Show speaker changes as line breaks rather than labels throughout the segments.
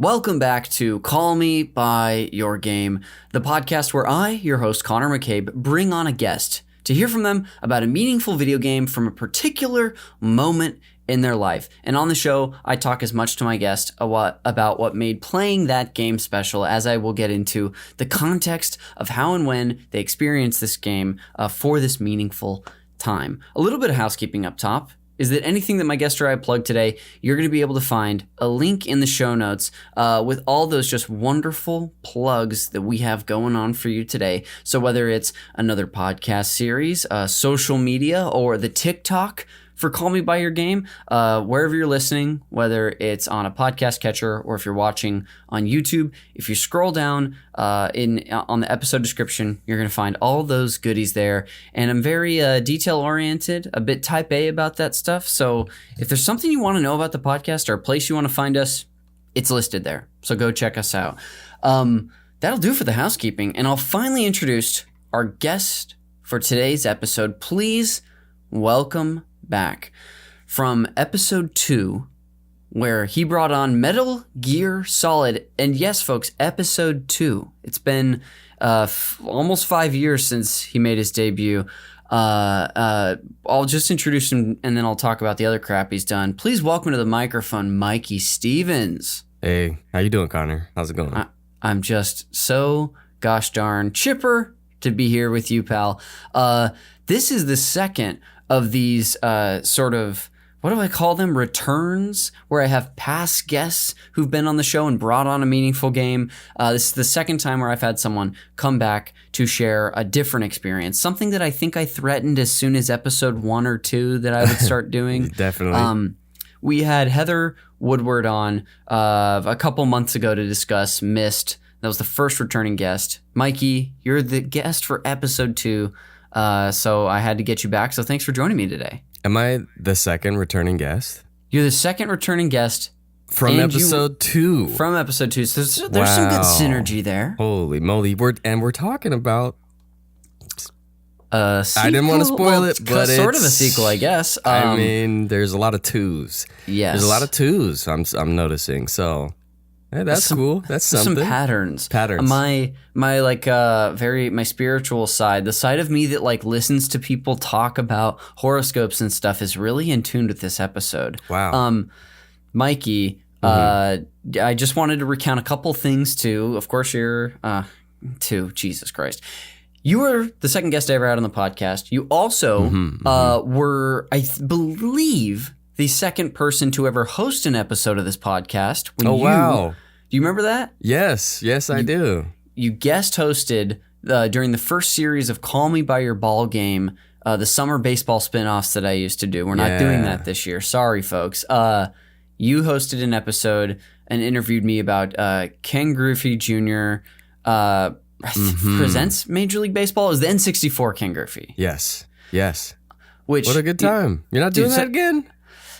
Welcome back to Call Me By Your Game, the podcast where I, your host Connor McCabe, bring on a guest to hear from them about a meaningful video game from a particular moment in their life. And on the show, I talk as much to my guest about what made playing that game special as I will get into the context of how and when they experienced this game for this meaningful time. A little bit of housekeeping up top is that anything that my guest or I plug today, you're going to be able to find a link in the show notes with all those just wonderful plugs that we have going on for you today. So whether it's another podcast series, social media, or the TikTok for Call Me By Your Game, wherever you're listening, whether it's on a podcast catcher or if you're watching on YouTube, if you scroll down on the episode description, you're going to find all those goodies there. And I'm very detail-oriented, a bit type A about that stuff. So if there's something you want to know about the podcast or a place you want to find us, it's listed there. So go check us out. That'll do for the housekeeping. And I'll finally introduce our guest for today's episode. Please welcome back from episode 2, where he brought on Metal Gear Solid. And yes, folks, episode 2. It's been almost 5 years since he made his debut. I'll just introduce him and then I'll talk about the other crap he's done. Please welcome to the microphone, Mikey Stephens.
Hey, how you doing, Connor? How's it going?
I'm just so gosh darn chipper to be here with you, pal. This is the second of these sort of, what do I call them, returns, where I have past guests who've been on the show and brought on a meaningful game. This is the second time where I've had someone come back to share a different experience, something that I think I threatened as soon as episode 1 or 2 that I would start doing.
Definitely.
We had Heather Woodward on a couple months ago to discuss Myst. That was the first returning guest. Mikey, you're the guest for episode 2. So I had to get you back. So thanks for joining me today.
Am I the second returning guest?
You're the second returning guest.
From episode 2.
From episode 2. So there's some good synergy there.
Holy moly. We're talking about
a sequel?
I didn't want to spoil it, but it's
sort of a sequel, I guess.
I mean, there's a lot of 2s.
Yes.
There's a lot of 2s I'm noticing. So hey, that's cool. That's something.
Some patterns. My my spiritual side, the side of me that like listens to people talk about horoscopes and stuff, is really in tune with this episode.
Wow.
Mikey, I just wanted to recount a couple things too. Of course, you're Jesus Christ. You were the second guest I ever had on the podcast. You also were, I believe, the second person to ever host an episode of this podcast.
Wow.
Do you remember that?
Yes, I do.
You guest hosted during the first series of Call Me By Your Ball Game, the summer baseball spinoffs that I used to do. We're not doing that this year. Sorry, folks. You hosted an episode and interviewed me about Ken Griffey Jr. Presents Major League Baseball. It was the N64 Ken Griffey.
Yes.
What
a good time. You're not doing that again?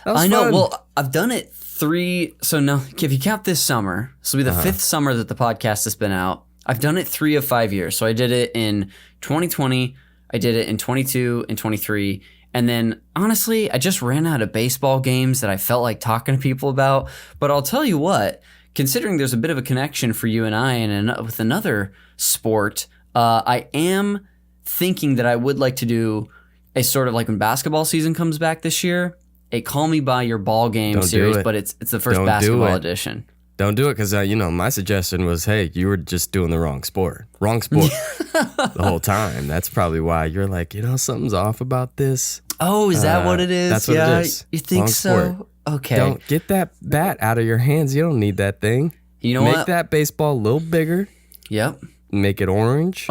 That was
I know.
fun.
Well, I've done it 3. So no, if you count this summer, this will be the 5th summer that the podcast has been out. I've done it 3 of 5 years. So I did it in 2020. I did it in 22 and 23. And then honestly, I just ran out of baseball games that I felt like talking to people about. But I'll tell you what, considering there's a bit of a connection for you and I and with another sport, I am thinking that I would like to do a sort of like when basketball season comes back this year, a Call Me By Your Ball Game series, but it's the first basketball edition.
Don't do it because, my suggestion was, hey, you were just doing the wrong sport. The whole time. That's probably why you're like, something's off about this.
Oh, is that what it is?
That's what it is.
You think
wrong
so?
Sport.
Okay.
Don't get that bat out of your hands. You don't need that thing.
You know
Make
what?
that baseball a little bigger.
Yep.
Make it orange.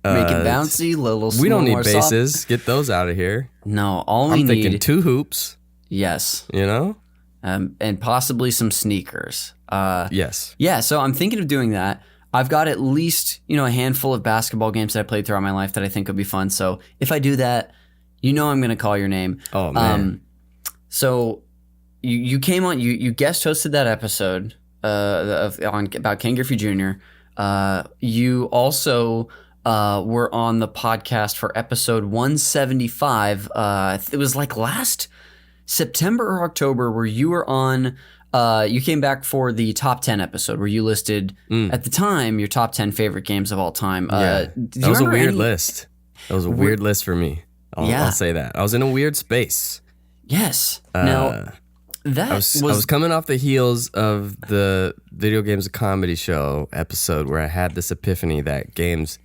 Make it bouncy, little.
We don't need bases. Soft. Get those out of here.
No, all we
I'm
need.
thinking 2 hoops.
Yes.
And
possibly some sneakers.
Yes.
Yeah, so I'm thinking of doing that. I've got at least, a handful of basketball games that I played throughout my life that I think would be fun. So if I do that, I'm going to call your name.
Oh, man.
So you came on, you guest hosted that episode about Ken Griffey Jr. You also were on the podcast for episode 175. It was like last September or October where you were on you came back for the top 10 episode where you listed at the time your top 10 favorite games of all time.
That was a weird list. That was a weird list for me. I'll say that. I was in a weird space.
Yes. Now,
I was coming off the heels of the Video Games a Comedy Show episode where I had this epiphany that games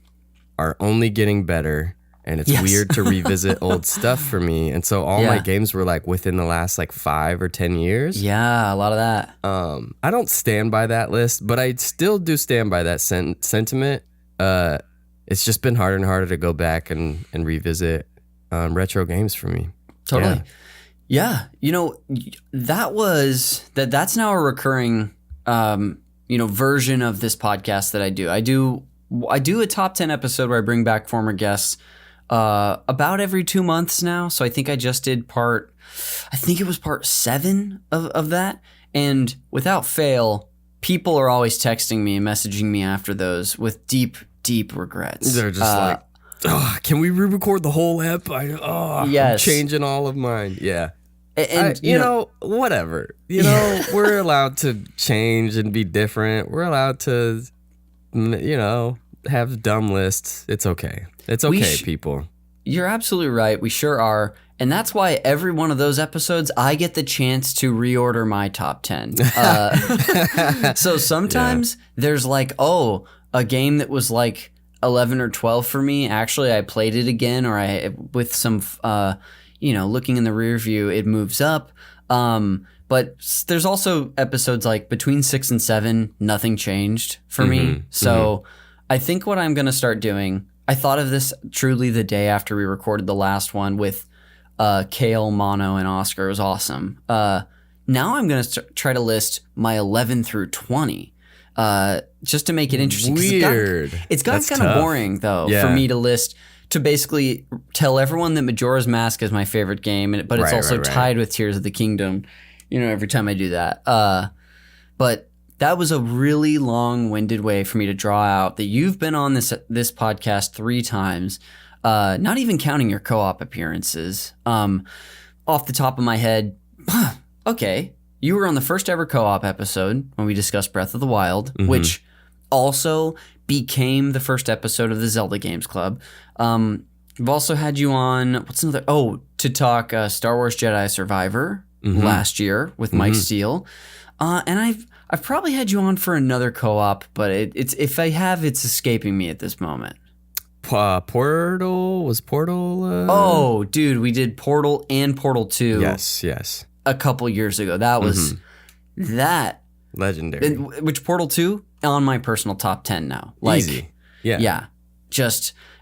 are only getting better, and it's weird to revisit old stuff for me. And so all my games were like within the last like 5 or 10 years.
Yeah, a lot of that.
I don't stand by that list, but I still do stand by that sentiment. It's just been harder and harder to go back and revisit retro games for me.
Totally. Yeah. You know, that's now a recurring, version of this podcast that I do. I do a top 10 episode where I bring back former guests about every 2 months now. So I think I just did part 7 of that. And without fail, people are always texting me and messaging me after those with deep regrets.
They're just can we re-record the whole ep? I'm changing all of mine. Yeah. And you know, whatever. You know, we're allowed to change and be different. We're allowed to, have dumb lists. It's okay. It's okay, people.
You're absolutely right. We sure are. And that's why every one of those episodes, I get the chance to reorder my top 10. So sometimes there's like, a game that was like 11 or 12 for me. Actually, I played it again, or with some, looking in the rear view, it moves up. But there's also episodes like between 6 and 7, nothing changed for me. So I think what I'm going to start doing, I thought of this truly the day after we recorded the last one with Kale, Mono, and Oscar. It was awesome. Now I'm going to try to list my 11 through 20. Just to make it interesting.
Weird.
It's gotten kind of boring, though, for me to basically tell everyone that Majora's Mask is my favorite game, but it's also tied with Tears of the Kingdom, every time I do that. But that was a really long-winded way for me to draw out that you've been on this podcast 3 times, not even counting your co-op appearances. Off the top of my head, okay. You were on the first ever co-op episode when we discussed Breath of the Wild, which also became the first episode of the Zelda Games Club. We've also had you on, to talk Star Wars Jedi Survivor last year with Mike Steele. And I've probably had you on for another co-op, but it's escaping me at this moment.
Portal? Was Portal?
Oh, dude, we did Portal and Portal 2.
Yes.
A couple years ago. That was that
legendary.
Which Portal 2 on my personal top 10 now.
Easy.
Yeah.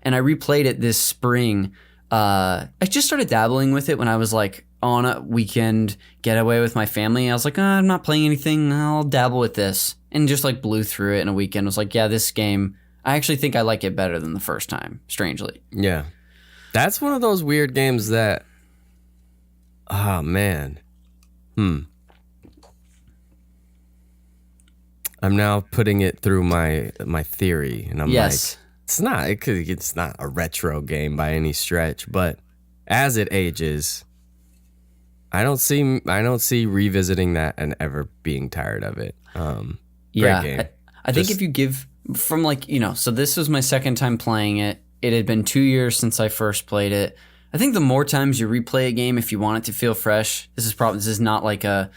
And I replayed it this spring. I just started dabbling with it when I was like on a weekend getaway with my family. I was like, I'm not playing anything. I'll dabble with this. And just like blew through it in a weekend. I was like, yeah, this game, I actually think I like it better than the first time, strangely.
Yeah. That's one of those weird games that, oh man. I'm now putting it through my theory, and I'm like, it's not a retro game by any stretch, but as it ages, I don't see revisiting that and ever being tired of it. Great game.
I think if you give from so this was my second time playing it. It had been 2 years since I first played it. I think the more times you replay a game, if you want it to feel fresh, this is not like a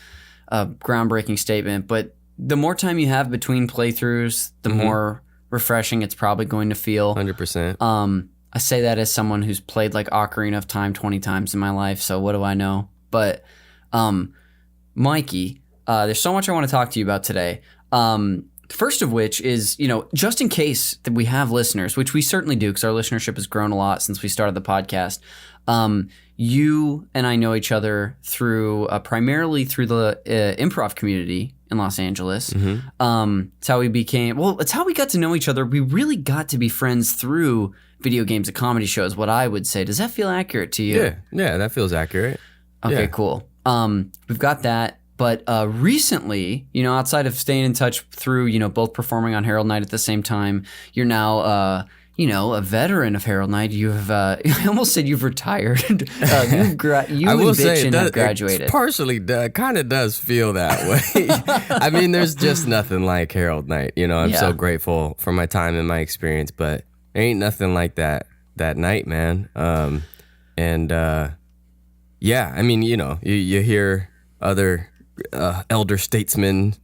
groundbreaking statement, but the more time you have between playthroughs, the more refreshing it's probably going to feel.
100%.
I say that as someone who's played like Ocarina of Time 20 times in my life, so what do I know? But Mikey, there's so much I want to talk to you about today. First of which is, just in case that we have listeners, which we certainly do because our listenership has grown a lot since we started the podcast. You and I know each other through primarily through the improv community in Los Angeles. It's how we it's how we got to know each other. We really got to be friends through Video Games a Comedy Show is what I would say. Does that feel accurate to you?
Yeah, that feels accurate.
Okay, cool. We've got that. But recently, outside of staying in touch through, both performing on Herald Night at the same time, you're now, a veteran of Herald Knight. You have, I almost said you've retired. You and Bitchin have graduated.
It partially kind of does feel that way. I mean, there's just nothing like Herald Knight. I'm so grateful for my time and my experience, but there ain't nothing like that night, man. Yeah, I mean, you hear other elder statesmen,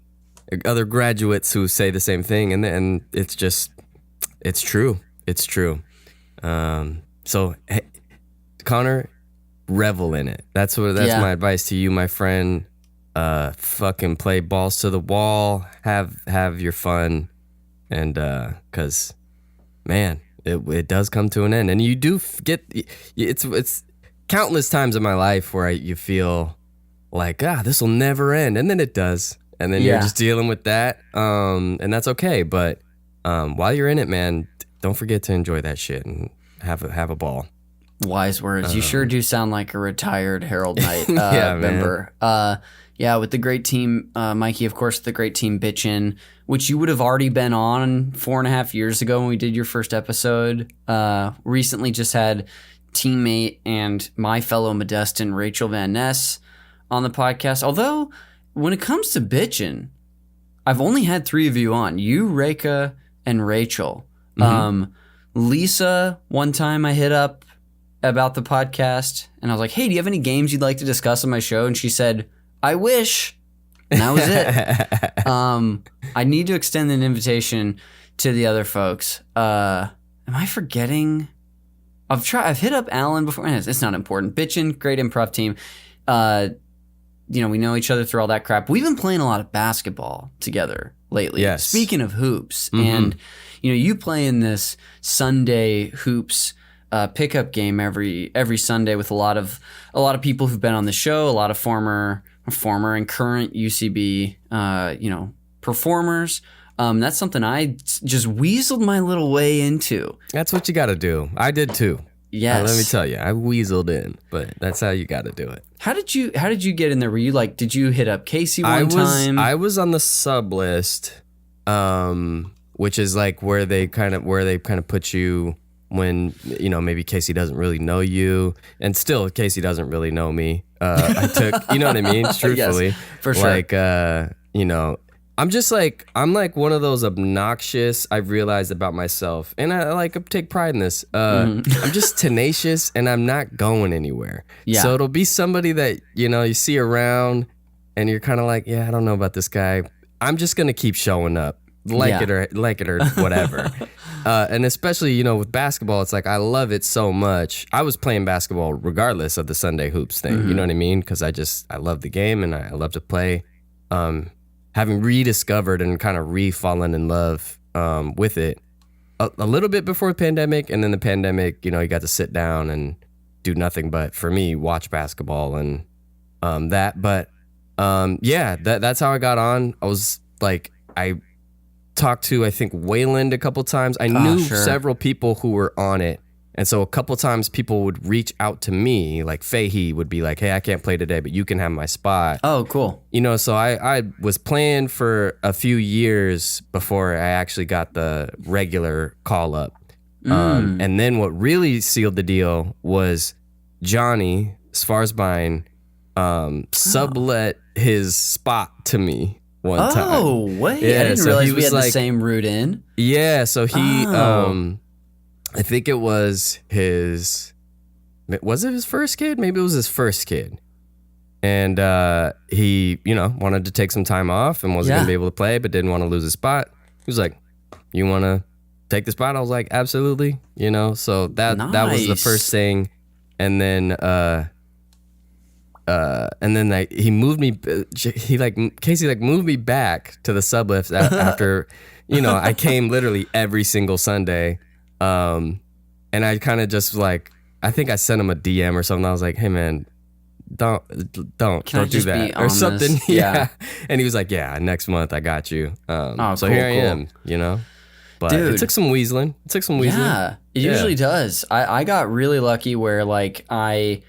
other graduates who say the same thing, and it's true. It's true. So, hey, Connor, revel in it. That's my advice to you, my friend. Fucking play balls to the wall. Have your fun, and because, man, it does come to an end, and you do get it's countless times in my life where you feel like, this will never end, and then it does, and then you're just dealing with that, and that's okay. But while you're in it, man, don't forget to enjoy that shit and have a ball.
Wise words. You sure do sound like a retired Herald Knight member. With the great team, Mikey, of course, the great team Bitchin', which you would have already been on 4.5 years ago when we did your first episode. Recently just had teammate and my fellow Modestin, Rachel Van Ness, on the podcast. Although, when it comes to Bitchin', I've only had 3 of you on. You, Reka, and Rachel. Mm-hmm. Lisa, one time I hit up about the podcast, and I was like, hey, do you have any games you'd like to discuss on my show? And she said, I wish. And that was it. I need to extend an invitation to the other folks. Am I forgetting? I've hit up Alan before. It's not important. Bitchin', great improv team. We know each other through all that crap. We've been playing a lot of basketball together lately.
Yes.
Speaking of hoops, and you play in this Sunday hoops pickup game every Sunday with a lot of people who've been on the show, a lot of former and current UCB performers. That's something I just weaseled my little way into.
That's what you got to do. I did too.
Yes.
Let me tell you, I weaseled in, but that's how you got to do it.
How did you get in there? Were you like, did you hit up Casey one time?
I was on the sub list, which is like where they kind of put you when, maybe Casey doesn't really know you, and still Casey doesn't really know me. I took, you know what I mean? Truthfully.
Yes, for sure.
Like, I'm like one of those obnoxious, I've realized about myself, and I take pride in this. I'm just tenacious, and I'm not going anywhere.
Yeah.
So it'll be somebody that, you see around, and you're kind of like, yeah, I don't know about this guy. I'm just going to keep showing up. Like it or whatever. And especially, with basketball, it's like I love it so much. I was playing basketball regardless of the Sunday hoops thing. You know what I mean? Because I love the game and I love to play. Having rediscovered and kind of re-fallen in love with it a little bit before the pandemic, and then the pandemic, you got to sit down and do nothing but, for me, watch basketball and that. But that's how I got on. I was like, I talked to, I think, Wayland a couple times. I knew several people who were on it. And so a couple times people would reach out to me, like Fahey would be like, hey, I can't play today, but you can have my spot.
Oh, cool.
So I was playing for a few years before I actually got the regular call up. And then what really sealed the deal was Johnny Svarsbein sublet his spot to me one time.
Oh, wait. I didn't realize we had the same route in.
Yeah, so he... I think it was his first kid? Maybe it was his first kid. And he, wanted to take some time off and wasn't going to be able to play, but didn't want to lose his spot. He was like, you want to take the spot? I was like, absolutely. So that was the first thing. And then he moved me, Casey moved me back to the sub list after, I came literally every single Sunday. And I kind of just I think I sent him a DM or something. I was like, hey man, don't do that or something. Yeah. And he was like, yeah, next month I got you. So here I am, but dude, it took some weaseling.
Yeah, it usually does. I got really lucky where the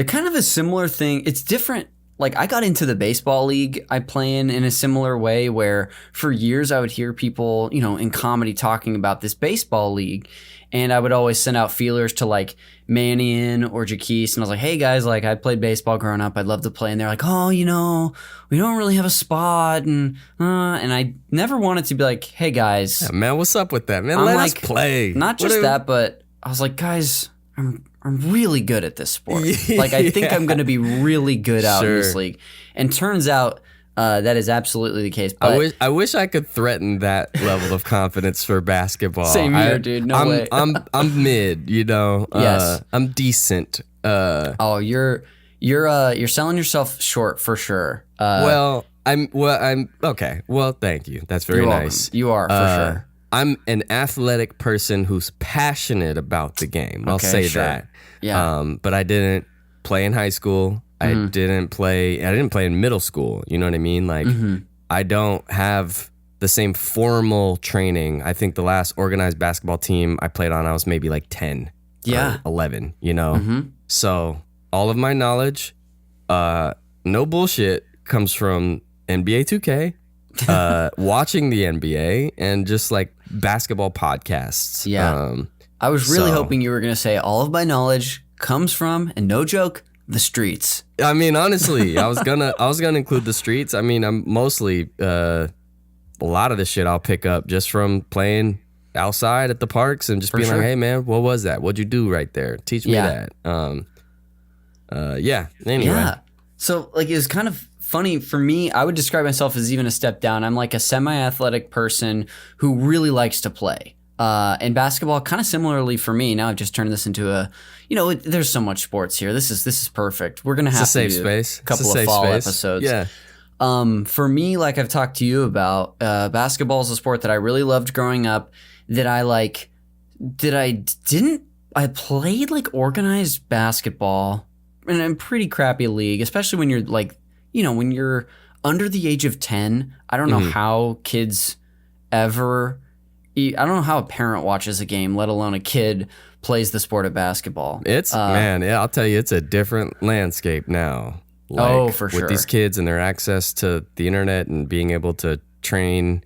kind of a similar thing. It's different. like I got into the baseball league I play in a similar way where for years I would hear people, you know, in comedy talking about this baseball league. And I would always send out feelers to like Mannion or Jaquise. And I was like, hey guys, like I played baseball growing up. I'd love to play. And they're like, oh, you know, we don't really have a spot. And I never wanted to be like, hey guys.
Yeah, man, what's up with that, man? Let us play.
Not just that, but I was like, guys, I'm really good at this sport. Like, I think I'm going to be really good out in this league. And turns out that is absolutely the case. But
I wish I could threaten that level of confidence for basketball.
Same here, dude. No way.
I'm mid, you know.
Yes.
I'm decent.
You're selling yourself short for sure.
I'm okay. Well, thank you. That's very nice.
You are for sure.
I'm an athletic person who's passionate about the game. I'll say that.
Yeah.
But I didn't play in high school. I didn't play in middle school. You know what I mean? Like, I don't have the same formal training. I think the last organized basketball team I played on, I was maybe like 10 or 11, you know? So all of my knowledge, no bullshit, comes from NBA 2K, watching the NBA, and just like basketball podcasts.
Yeah. I was really hoping you were going to say all of my knowledge comes from, and no joke, the streets.
I mean, honestly, I was gonna include the streets. I mean, I'm mostly a lot of the shit I'll pick up just from playing outside at the parks and just being like, hey man, what was that? What'd you do right there? Teach me that. Anyway.
Yeah. So like it was kind of funny for me. I would describe myself as even a step down. I'm like a semi-athletic person who really likes to play. And basketball, kind of similarly for me. Now I've just turned this into a, you know, there's so much sports here. This is perfect. We're gonna have to do a couple of fall episodes.
Yeah.
For me, like I've talked to you about, basketball is a sport that I really loved growing up. I played like organized basketball in a pretty crappy league, especially when you're like, you know, when you're under the age of 10. I don't know how kids ever. I don't know how a parent watches a game, let alone a kid plays the sport of basketball.
I'll tell you, it's a different landscape now. Like,
for sure.
With these kids and their access to the internet and being able to train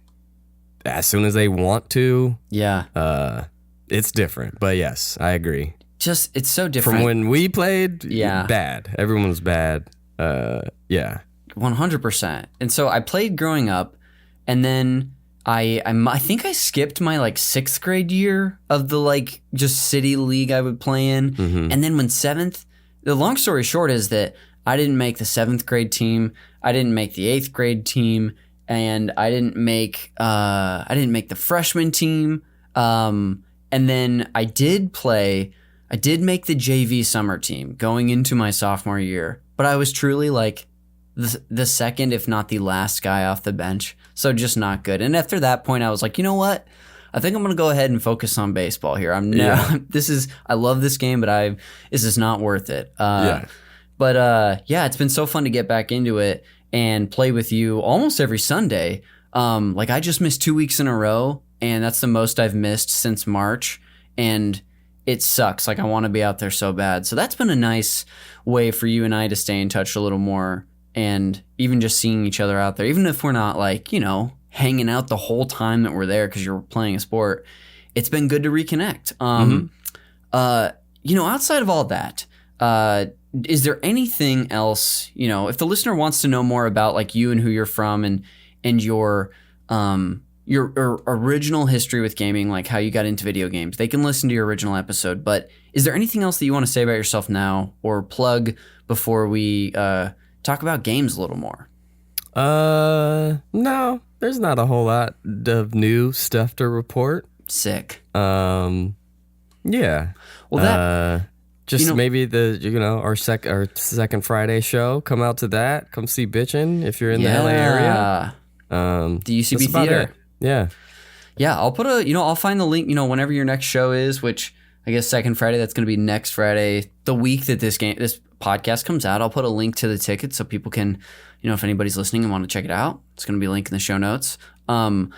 as soon as they want to.
Yeah.
It's different. But yes, I agree.
Just, it's so different.
From when we played, bad. Everyone was bad.
100%. And so I played growing up, and then I think I skipped my like 6th grade year of the like just city league I would play in. And then when 7th, the long story short is that I didn't make the 7th grade team. I didn't make the 8th grade team, and I didn't make the freshman team. And then I did make the JV summer team going into my sophomore year, but I was truly like the second, if not the last guy off the bench. So just not good. And after that point, I was like, you know what? I think I'm going to go ahead and focus on baseball here. I love this game, but this is not worth it. But it's been so fun to get back into it and play with you almost every Sunday. Like I just missed 2 weeks in a row, and that's the most I've missed since March. And it sucks. Like I want to be out there so bad. So that's been a nice way for you and I to stay in touch a little more. And even just seeing each other out there, even if we're not like, you know, hanging out the whole time that we're there because you're playing a sport, it's been good to reconnect. You know, outside of all that, is there anything else, you know, if the listener wants to know more about like you and who you're from and your original history with gaming, like how you got into video games, they can listen to your original episode. But is there anything else that you want to say about yourself now or plug before we talk about games a little more?
No, there's not a whole lot of new stuff to report.
Sick.
Yeah. Well, that maybe our second Friday show. Come out to that. Come see Bitchin' if you're in the LA area.
The UCB Theater.
Yeah.
Yeah, I'll find the link, whenever your next show is, which I guess second Friday, that's going to be next Friday, the week that this podcast comes out. I'll put a link to the ticket so people can, if anybody's listening and want to check it out, it's going to be a link in the show notes. And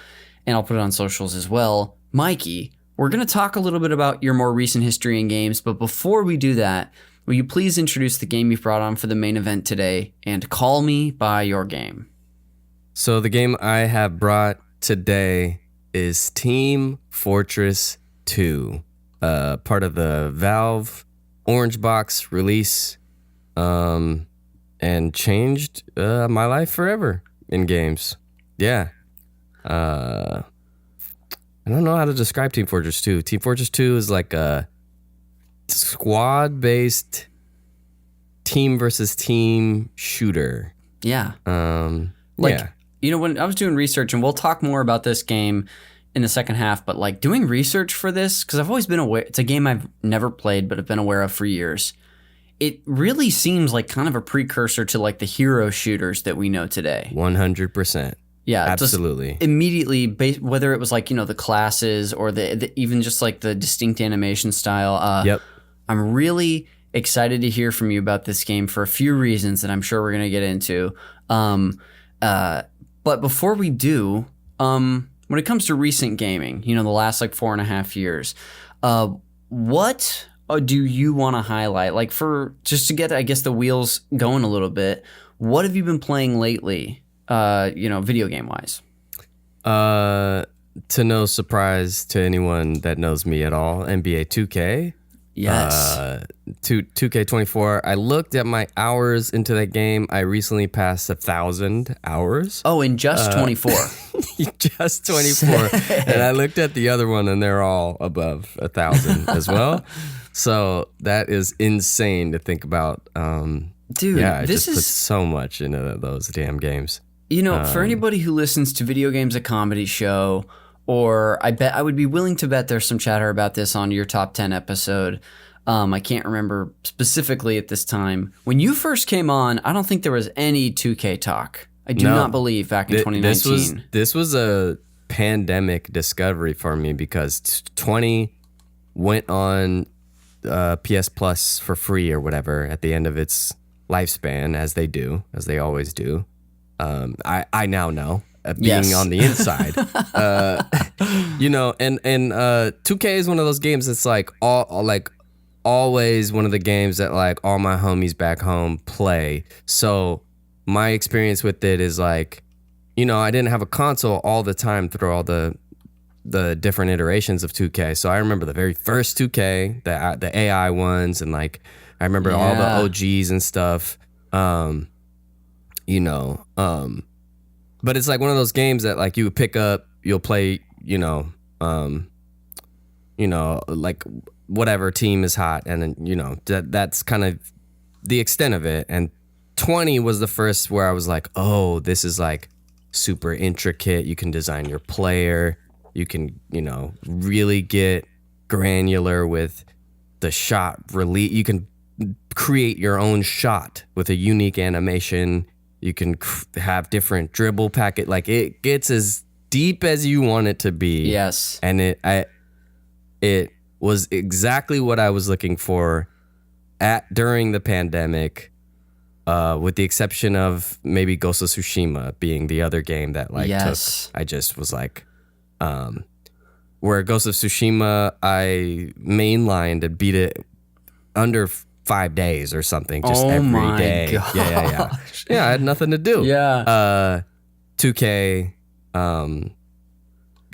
I'll put it on socials as well. Mikey, we're going to talk a little bit about your more recent history in games, but before we do that, will you please introduce the game you've brought on for the main event today and call me by your game?
So the game I have brought today is Team Fortress 2, part of the Valve Orange Box release, and changed my life forever in games. Yeah. I don't know how to describe Team Fortress 2. Team Fortress 2 is like a squad-based team versus team shooter.
Yeah.
Yeah.
When I was doing research, and we'll talk more about this game in the second half, but like doing research for this, because I've always been aware, it's a game I've never played, but have been aware of for years. It really seems like kind of a precursor to like the hero shooters that we know today.
100%.
Yeah,
absolutely.
Immediately, whether it was like, the classes or the even just like the distinct animation style.
Yep.
I'm really excited to hear from you about this game for a few reasons that I'm sure we're going to get into. But before we do, when it comes to recent gaming, the last like 4.5 years, what do you want to highlight? Like for just to get, I guess, the wheels going a little bit, what have you been playing lately? Video game wise.
To no surprise to anyone that knows me at all, NBA 2K.
Yes.
2K24. I looked at my hours into that game. I recently passed 1,000 hours.
Oh, in just 24.
Just 24. And I looked at the other one, and they're all above 1,000 as well. So that is insane to think about.
Dude,
yeah, I just put so much into those damn games.
For anybody who listens to Video Games, a Comedy Show, or I would be willing to bet there's some chatter about this on your top 10 episode. I can't remember specifically at this time. When you first came on, I don't think there was any 2K talk. I do not believe back in 2019.
This was a pandemic discovery for me because 20 went on PS Plus for free or whatever at the end of its lifespan, as they always do. I now know, being on the inside, and 2K is one of those games that's like always one of the games that like all my homies back home play. So my experience with it is like, I didn't have a console all the time through all the different iterations of 2K. So I remember the very first 2K, the AI ones, and like I remember all the OGs and stuff. But it's like one of those games that like you would pick up, you'll play, like whatever team is hot, and then that's kind of the extent of it. And 20 was the first where I was like, oh, this is like super intricate. You can design your player. You can really get granular with the shot release. You can create your own shot with a unique animation. You can have different dribble packet. Like it gets as deep as you want it to be.
Yes.
And it was exactly what I was looking for during the pandemic, with the exception of maybe Ghost of Tsushima being the other game that like took. I just was like, where Ghost of Tsushima, I mainlined and beat it under 5 days or something, just every day.
Gosh.
Yeah, I had nothing to do.
Yeah.
2K,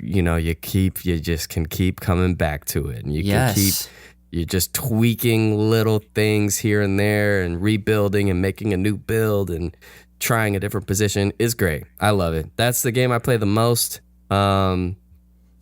you just can keep coming back to it, and you're just tweaking little things here and there and rebuilding and making a new build and trying a different position. Is great. I love it. That's the game I play the most.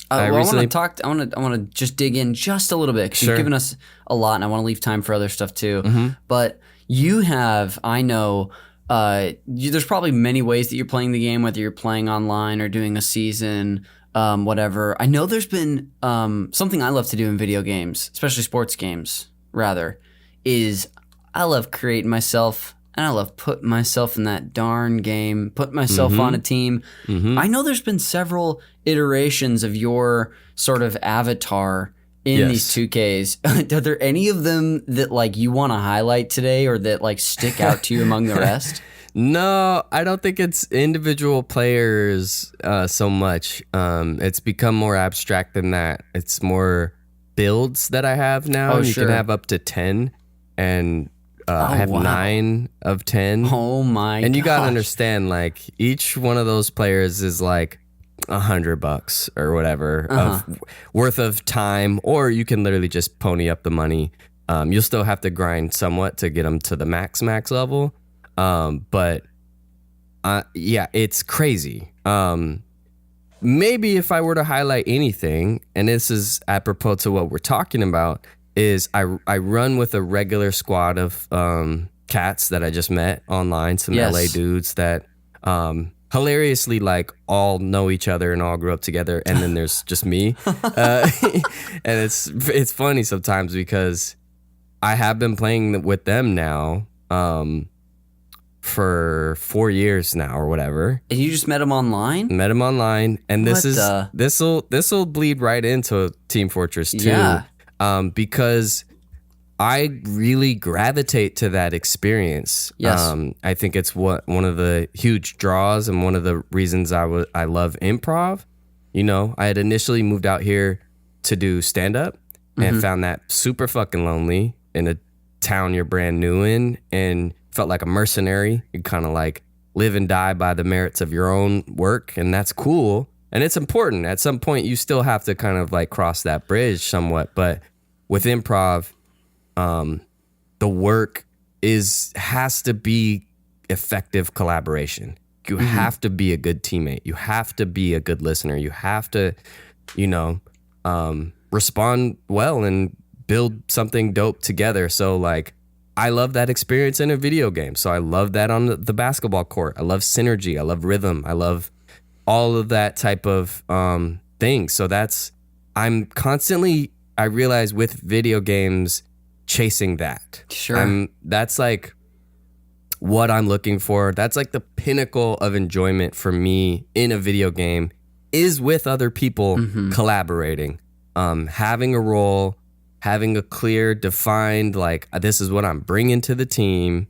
I want to just dig in just a little bit because you've given us a lot, and I want to leave time for other stuff too.
Mm-hmm.
But you have, I know, there's probably many ways that you're playing the game, whether you're playing online or doing a season, whatever. I know there's been something I love to do in video games, especially sports games, rather, is I love creating myself. And I love putting myself in that darn game, put myself on a team.
Mm-hmm.
I know there's been several iterations of your sort of avatar in these 2Ks. Are there any of them that like you want to highlight today or that like stick out to you among the rest?
No, I don't think it's individual players so much. It's become more abstract than that. It's more builds that I have now. You can have up to 10. and I have 9 of 10.
Oh my!
And you gotta understand, like each one of those players is like $100 or whatever of worth of time, or you can literally just pony up the money. You'll still have to grind somewhat to get them to the max level, but yeah, it's crazy. Maybe if I were to highlight anything, and this is apropos to what we're talking about, is I run with a regular squad of cats that I just met online, some LA dudes that hilariously like all know each other and all grew up together, and then there's just me. And it's funny sometimes because I have been playing with them now for 4 years now or whatever.
And you just met them online?
Met them online, and this will bleed right into Team Fortress 2.
Yeah.
Because I really gravitate to that experience.
Yes.
I think it's one of the huge draws and one of the reasons I love improv. You know, I had initially moved out here to do stand-up and found that super fucking lonely in a town you're brand new in, and felt like a mercenary. You kind of like live and die by the merits of your own work, and that's cool. And it's important. At some point, you still have to kind of like cross that bridge somewhat. But with improv, the work has to be effective collaboration. You have to be a good teammate. You have to be a good listener. You have to, respond well and build something dope together. So like, I love that experience in a video game. So I love that on the basketball court. I love synergy. I love rhythm. I love all of that type of thing. So I'm constantly, I realize with video games, chasing that.
Sure.
That's like what I'm looking for. That's like the pinnacle of enjoyment for me in a video game, is with other people collaborating, having a role, having a clear, defined, like, this is what I'm bringing to the team,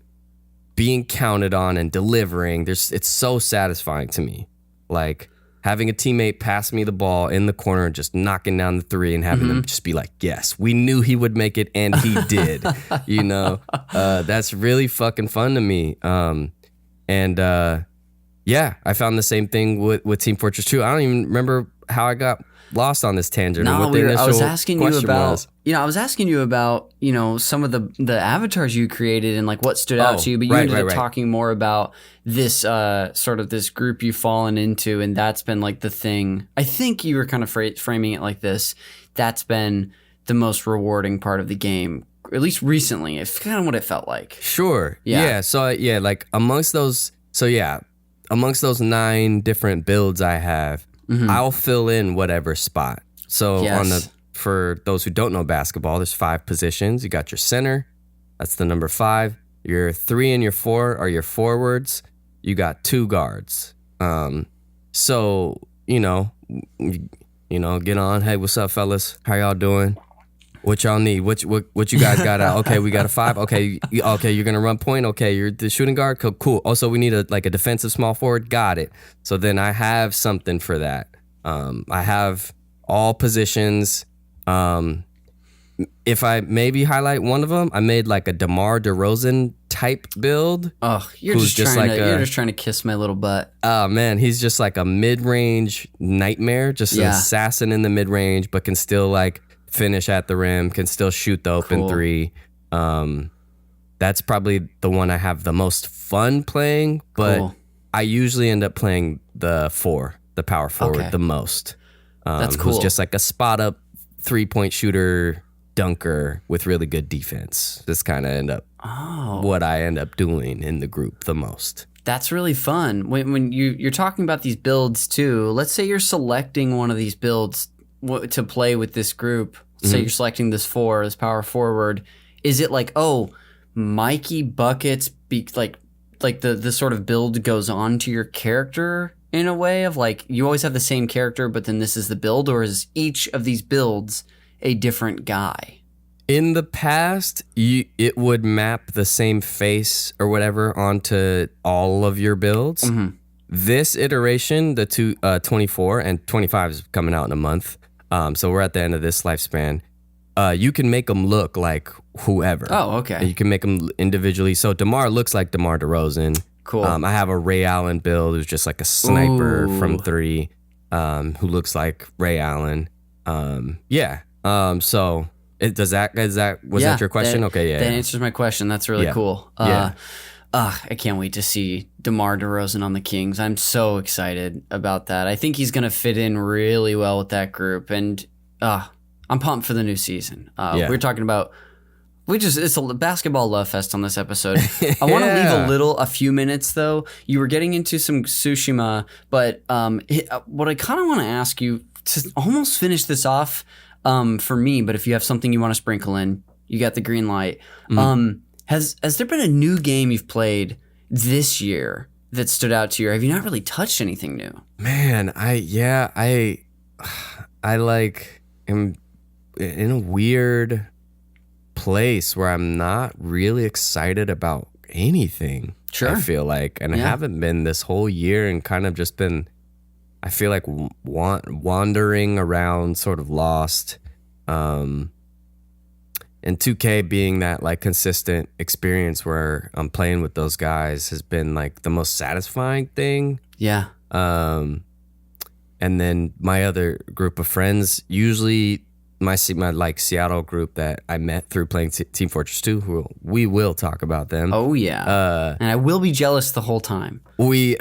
being counted on and delivering. It's so satisfying to me. Like having a teammate pass me the ball in the corner and just knocking down the three and having them just be like, yes, we knew he would make it and he did. That's really fucking fun to me. Yeah, I found the same thing with Team Fortress 2. I don't even remember how I got lost on this tangent.
No, I was asking you about, some of the avatars you created and like what stood out to you, but you ended up talking more about this sort of this group you've fallen into, and that's been like the thing. I think you were kind of framing it like this. That's been the most rewarding part of the game, at least recently. It's kind of what it felt like.
Sure. Yeah. So like amongst those 9 different builds I have, I'll fill in whatever spot. So for those who don't know basketball, there's 5 positions. You got your center, that's the number 5. Your 3 and your 4 are your forwards. You got 2 guards. So get on. Hey, what's up, fellas? How y'all doing? What y'all need? What you guys got out? Okay, we got a 5. Okay, you're gonna run point. Okay, you're the shooting guard. Cool. Also, we need a defensive small forward. Got it. So then I have something for that. I have all positions. If I maybe highlight one of them, I made like a DeMar DeRozan type build.
Oh, you're just trying to kiss my little butt.
Oh man, he's just like a mid-range nightmare, just an assassin in the mid-range, but can still like finish at the rim, can still shoot the open 3. That's probably the one I have the most fun playing, but I usually end up playing the 4, the power forward, the most.
That's cool.
Who's just like a spot up 3-point shooter dunker with really good defense. This kind of what I end up doing in the group the most.
That's really fun. When you're talking about these builds too, let's say you're selecting one of these builds to play with this group. Say you're selecting this power forward. Is it like, Mikey buckets, like the sort of build goes on to your character in a way of like, you always have the same character, but then this is the build, or is each of these builds a different guy?
In the past, it would map the same face or whatever onto all of your builds. This iteration, the 24 and 25 is coming out in a month. So we're at the end of this lifespan. you can make them look like whoever.
Oh, okay.
And you can make them individually. So DeMar looks like DeMar DeRozan.
Cool.
I have a Ray Allen build who's just like a sniper from 3, who looks like Ray Allen. So was that your question? That
answers my question. That's really cool. I can't wait to see DeMar DeRozan on the Kings. I'm so excited about that. I think he's going to fit in really well with that group, and I'm pumped for the new season. We're talking about it's a basketball love fest on this episode. I want to leave a few minutes though. You were getting into some Tsushima, but what I kind of want to ask you to almost finish this off for me, but if you have something you want to sprinkle in, you got the green light. Has there been a new game you've played this year that stood out to you? Or have you not really touched anything new?
Man, I like am in a weird place where I'm not really excited about anything.
Sure.
I feel like, and I haven't been this whole year, and kind of just been, I feel like wandering around, sort of lost. And 2K being that like consistent experience where I'm playing with those guys has been like the most satisfying thing.
Yeah.
And then my other group of friends, usually my like Seattle group that I met through playing Team Fortress 2, who we will talk about them.
Oh yeah. And I will be jealous the whole time.
We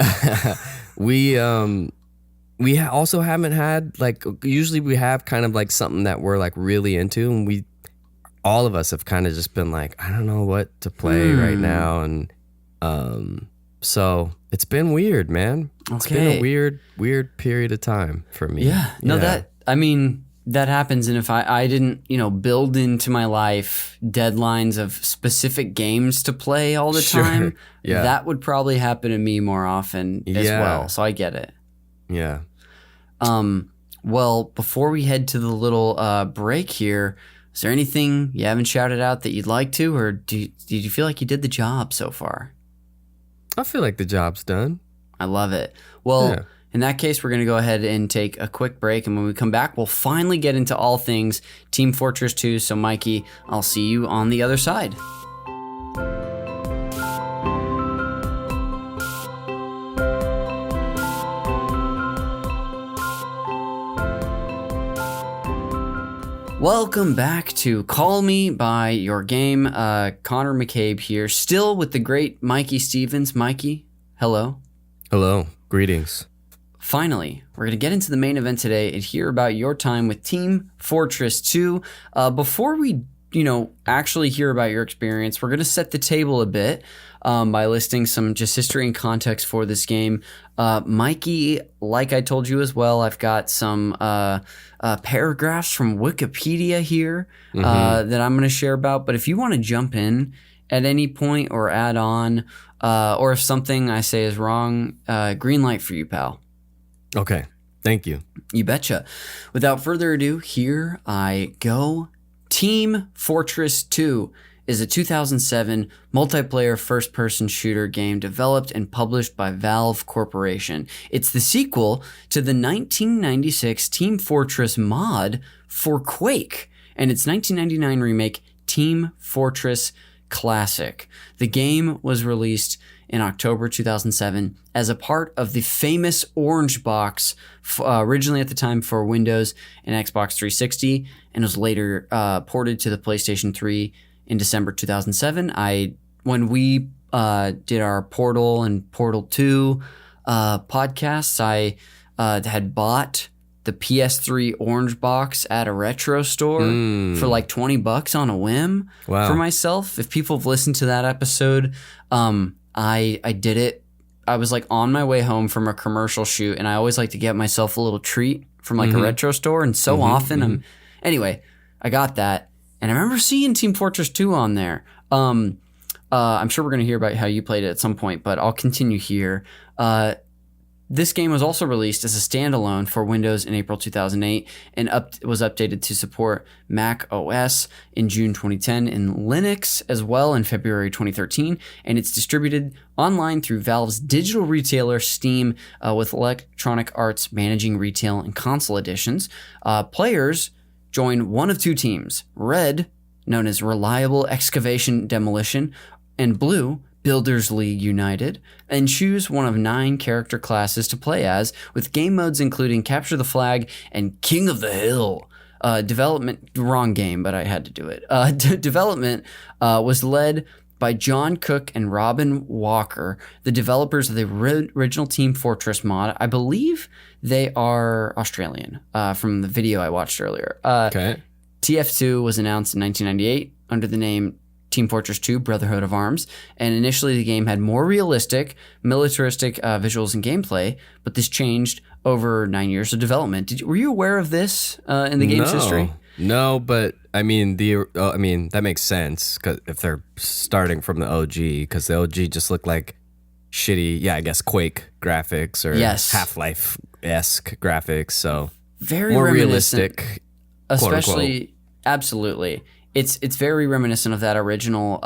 also haven't had like, usually we have kind of like something that we're like really into, and all of us have kind of just been like, I don't know what to play right now. And so it's been weird, man. It's been a weird period of time for me.
Yeah. No, that happens. And if I didn't, build into my life deadlines of specific games to play all the time, that would probably happen to me more often as well. So I get it.
Yeah.
Well, before we head to the little break here, is there anything you haven't shouted out that you'd like to, or did you feel like you did the job so far?
I feel like the job's done.
I love it. Well, in that case, we're going to go ahead and take a quick break, and when we come back, we'll finally get into all things Team Fortress 2. So, Mikey, I'll see you on the other side. Welcome back to Call Me By Your Game. Connor McCabe here, still with the great Mikey Stephens. Mikey, hello.
Hello. Greetings.
Finally, we're going to get into the main event today and hear about your time with Team Fortress 2. Before we, actually hear about your experience, we're going to set the table a bit by listing some just history and context for this game. Mikey, like I told you as well, I've got some paragraphs from Wikipedia here that I'm going to share about. But if you want to jump in at any point or add on, or if something I say is wrong, green light for you, pal.
Okay. Thank you.
You betcha. Without further ado, here I go. Team Fortress 2 is a 2007 multiplayer first-person shooter game developed and published by Valve Corporation. It's the sequel to the 1996 Team Fortress mod for Quake and its 1999 remake Team Fortress Classic. The game was released in October 2007 as a part of the famous Orange Box, originally at the time for Windows and Xbox 360, and was later ported to the PlayStation 3 in December 2007. When we did our Portal and Portal 2 podcasts, I had bought the PS3 Orange Box at a retro store for like $20 on a whim for myself. If people have listened to that episode, I did it. I was like on my way home from a commercial shoot, and I always like to get myself a little treat from like a retro store. And so often anyway, I got that. And I remember seeing Team Fortress 2 on there. I'm sure we're going to hear about how you played it at some point, but I'll continue here. This game was also released as a standalone for Windows in April 2008 and was updated to support Mac OS in June 2010 and Linux as well in February 2013. And it's distributed online through Valve's digital retailer Steam, with Electronic Arts managing retail and console editions. Players join one of two teams. Red, known as Reliable Excavation Demolition, and blue, Builders League United, and choose one of 9 character classes to play as, with game modes including Capture the Flag and King of the Hill. Development, wrong game, but I had to do it. Development was led by John Cook and Robin Walker, the developers of the original Team Fortress mod. I believe they are Australian, from the video I watched earlier.
Okay.
TF2 was announced in 1998 under the name Team Fortress 2 Brotherhood of Arms, and initially the game had more realistic, militaristic visuals and gameplay, but this changed over 9 years of development. Were you aware of this in the game's history?
No, but I mean that makes sense, 'cause if they're starting from the OG, because the OG just looked like shitty, I guess Quake graphics or Half-Life-esque graphics, so
very
more
reminiscent,
realistic,
especially. Absolutely. It's very reminiscent of that original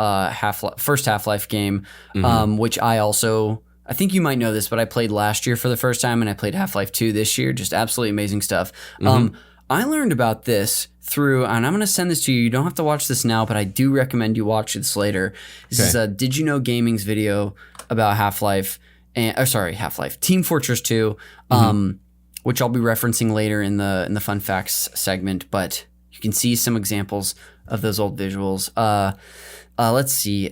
first Half-Life game, which I think you might know this, but I played last year for the first time, and I played Half-Life 2 this year. Just absolutely amazing stuff. I learned about this through, and I'm going to send this to you. You don't have to watch this now, but I do recommend you watch this later. This is Did You Know Gaming's video about Half-Life, Team Fortress 2, which I'll be referencing later in the fun facts segment, but you can see some examples of those old visuals. Let's see.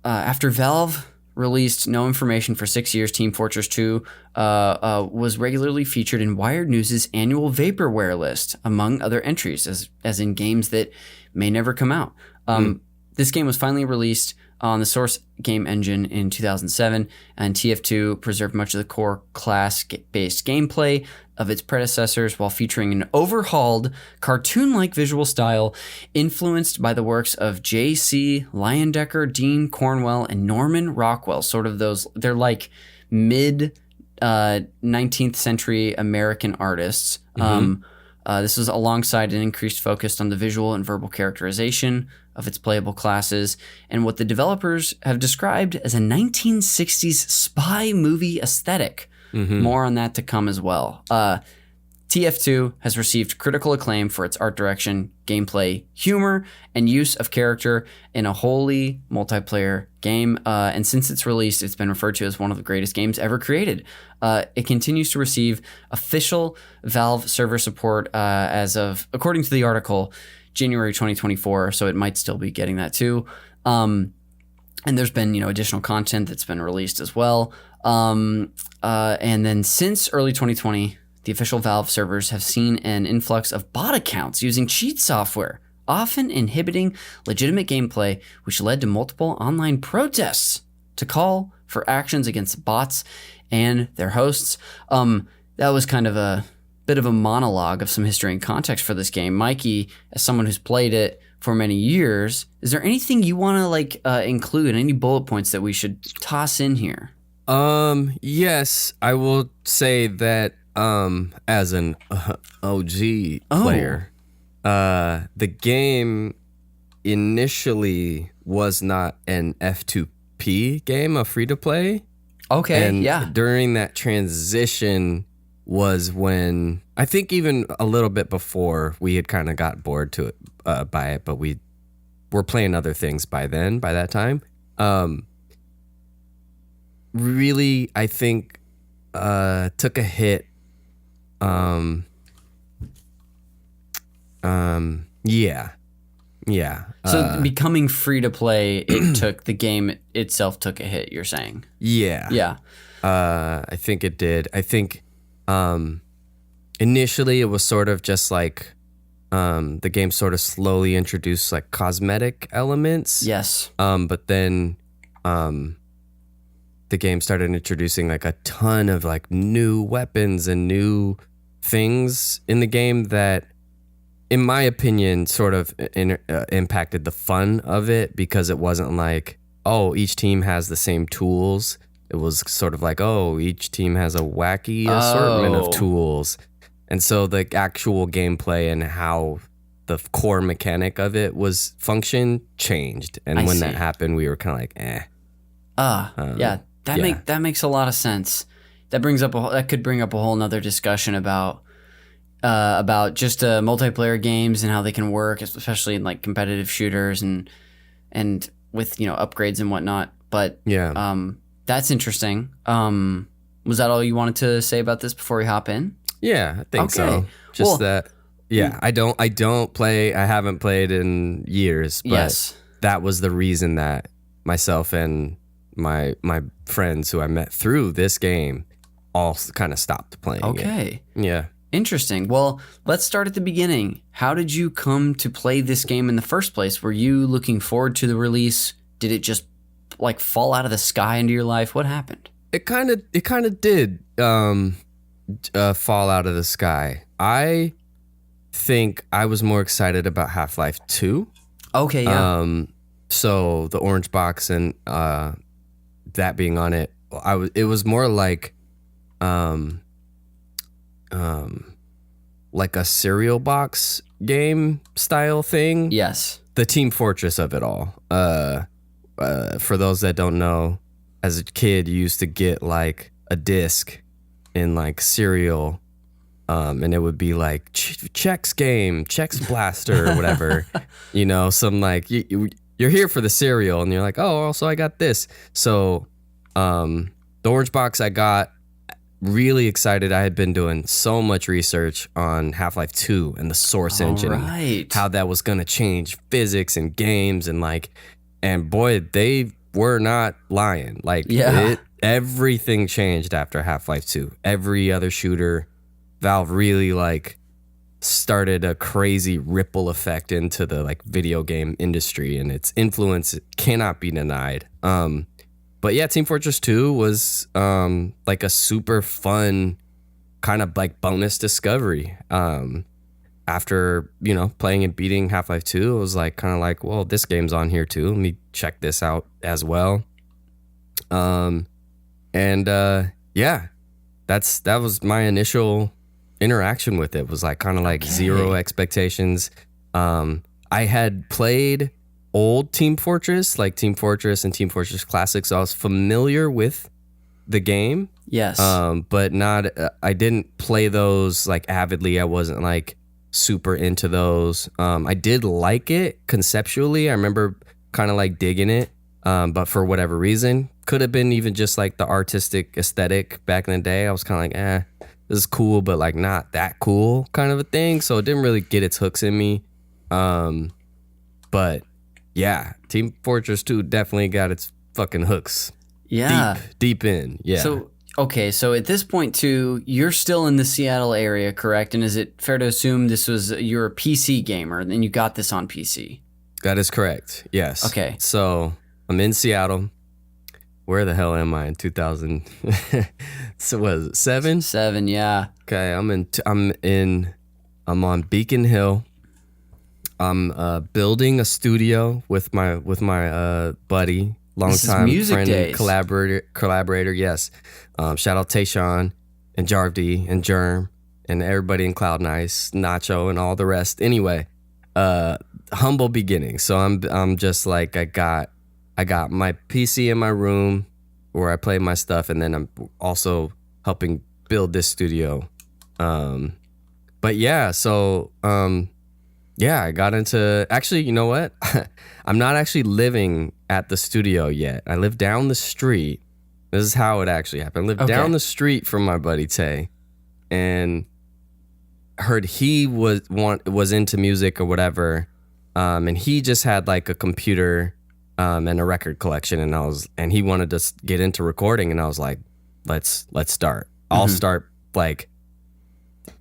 After Valve released no information for 6 years, Team Fortress 2 was regularly featured in Wired News' annual vaporware list, among other entries, as in games that may never come out. This game was finally released on the Source game engine in 2007, and TF2 preserved much of the core class-based gameplay of its predecessors while featuring an overhauled, cartoon-like visual style influenced by the works of J.C. Leyendecker, Dean Cornwell, and Norman Rockwell. They're like mid-19th century American artists. This was alongside an increased focus on the visual and verbal characterization of its playable classes, and what the developers have described as a 1960s spy movie aesthetic. More on that to come as well. TF2 has received critical acclaim for its art direction, gameplay, humor, and use of character in a wholly multiplayer game. And since its release, it's been referred to as one of the greatest games ever created. It continues to receive official Valve server support as of, according to the article, January 2024. So it might still be getting that too. And there's been, additional content that's been released as well. And then since early 2020, the official Valve servers have seen an influx of bot accounts using cheat software, often inhibiting legitimate gameplay, which led to multiple online protests to call for actions against bots and their hosts. That was kind of a bit of a monologue of some history and context for this game. Mikey, as someone who's played it for many years, is there anything you want to include, any bullet points that we should toss in here?
Yes, I will say that as an OG player, the game initially was not an F2P game, a free-to-play.
Okay,
and during that transition was when, I think even a little bit before, we had kind of got bored by it, but we were playing other things by that time. Really, I think, took a hit.
So becoming free to play, the game itself took a hit, you're saying?
Yeah. I think it did. I think, initially it was sort of just like, the game sort of slowly introduced like cosmetic elements.
Yes.
But then, the game started introducing like a ton of like new weapons and new things in the game that, in my opinion, sort of impacted the fun of it, because it wasn't like, oh, each team has the same tools. It was sort of like, oh, each team has a wacky assortment of tools. And so the actual gameplay and how the core mechanic of it was changed. And when that happened, we were kind of like, eh.
That makes a lot of sense. That could bring up a whole nother discussion about about just multiplayer games and how they can work, especially in like competitive shooters and with upgrades and whatnot. But that's interesting. Was that all you wanted to say about this before we hop in?
Yeah, I think so. Just that. Yeah, I don't play. I haven't played in years. But that was the reason that myself and my friends who I met through this game all kind of stopped playing.
Okay.
Yeah.
Interesting. Well, let's start at the beginning. How did you come to play this game in the first place? Were you looking forward to the release? Did it just like fall out of the sky into your life? What happened?
It kind of did fall out of the sky. I think I was more excited about Half-Life 2.
Okay, yeah.
So the orange box and that being on it, it was more like a cereal box game style thing.
Yes.
The Team Fortress of it all. For those that don't know, as a kid, you used to get like a disc in like cereal, and it would be like Chex game, Chex Blaster, or whatever. Some like you're here for the cereal, and you're like, oh, also I got this. So the orange box I got. Really excited. I had been doing so much research on Half-Life 2 and the Source engine, and how that was going to change physics and games, and boy, they were not lying. Everything changed after Half-Life 2. Every other shooter, Valve really started a crazy ripple effect into the video game industry, and its influence cannot be denied. But yeah, Team Fortress 2 was a super fun kind of bonus discovery. After, playing and beating Half-Life 2, it was well, this game's on here too. Let me check this out as well. That was my initial interaction with it. Was zero expectations. I had played old Team Fortress, like Team Fortress and Team Fortress Classic, so I was familiar with the game.
Yes.
But I didn't play those avidly. I wasn't super into those. I did like it conceptually. I remember kind of digging it. But for whatever reason, could have been even just the artistic aesthetic back in the day. I was kind of this is cool, but not that cool kind of a thing. So it didn't really get its hooks in me. But yeah, Team Fortress 2 definitely got its fucking hooks.
Yeah.
Deep in. Yeah.
So at this point too, you're still in the Seattle area, correct? And is it fair to assume you're a PC gamer and you got this on PC?
That is correct. Yes.
Okay.
So I'm in Seattle. Where the hell am I in 2000? So was it 7?
7, yeah.
Okay, I'm on Beacon Hill. I'm building a studio with my buddy, longtime friend and collaborator. Yes, shout out Tayshawn and Jarvdy and Germ and everybody in Cloud Nice, Nacho and all the rest. Anyway, humble beginnings. So I'm just I got my PC in my room where I play my stuff, and then I'm also helping build this studio. But yeah, so. Yeah, I got into... Actually, you know what? I'm not actually living at the studio yet. I live down the street. This is how it actually happened. I live down the street from my buddy Tay, and heard he was into music or whatever, and he just had a computer and a record collection, and he wanted to get into recording, and I was like, let's start. I'll start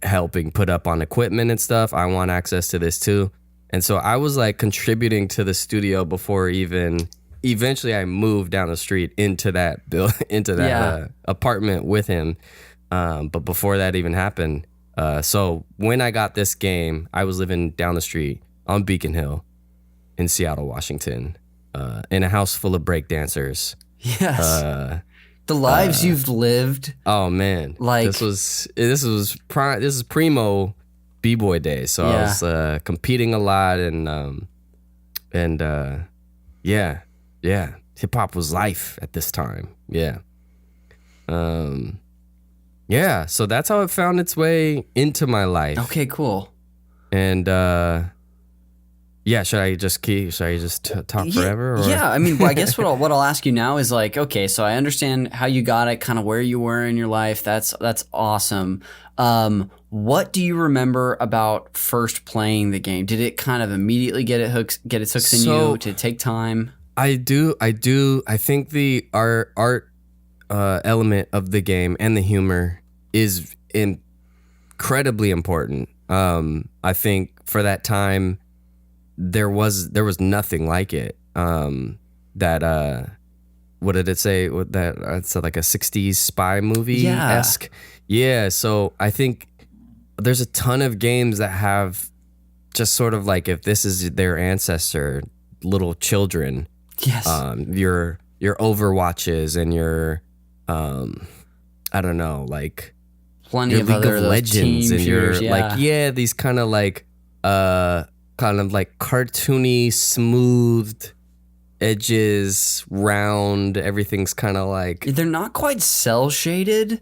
helping put up on equipment and stuff. I want access to this too. And so I was contributing to the studio before eventually I moved down the street into that apartment with him. But before that even happened, so when I got this game, I was living down the street on Beacon Hill in Seattle, Washington, in a house full of breakdancers.
Yes. The lives you've lived.
Oh man, this is primo b-boy days. So I was competing a lot, and hip hop was life at this time. Yeah. Yeah, so that's how it found its way into my life.
Okay, cool.
And yeah, should I just talk forever? Or?
Yeah, I mean, I guess what I'll ask you now is like, okay, so I understand how you got it, kind of where you were in your life. That's awesome. What do you remember about first playing the game? Did it kind of immediately get its hooks in you? Did it take time?
I do. I think the art element of the game and the humor is incredibly important. I think for that time, there was nothing like it. That what did it say? It's like a 60s spy movie esque. Yeah. So I think there's a ton of games that have just sort of like, if this is their ancestor, little children.
Yes.
Your Overwatches and your I don't know, like
plenty
your
of
League
other
of Legends and
shooters,
your these kind of like cartoony, smoothed edges, round. Everything's kind of like,
they're not quite cell shaded,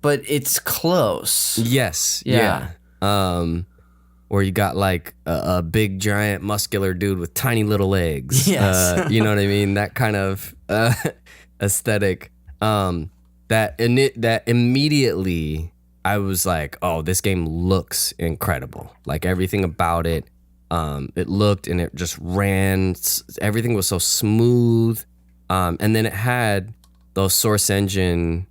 but it's close.
Yes. Yeah. Or you got like a big giant muscular dude with tiny little legs.
Yes.
You know what I mean? That kind of aesthetic. That immediately I was like, oh, this game looks incredible. Like everything about it. It looked and it just ran. Everything was so smooth. And then it had those Source Engine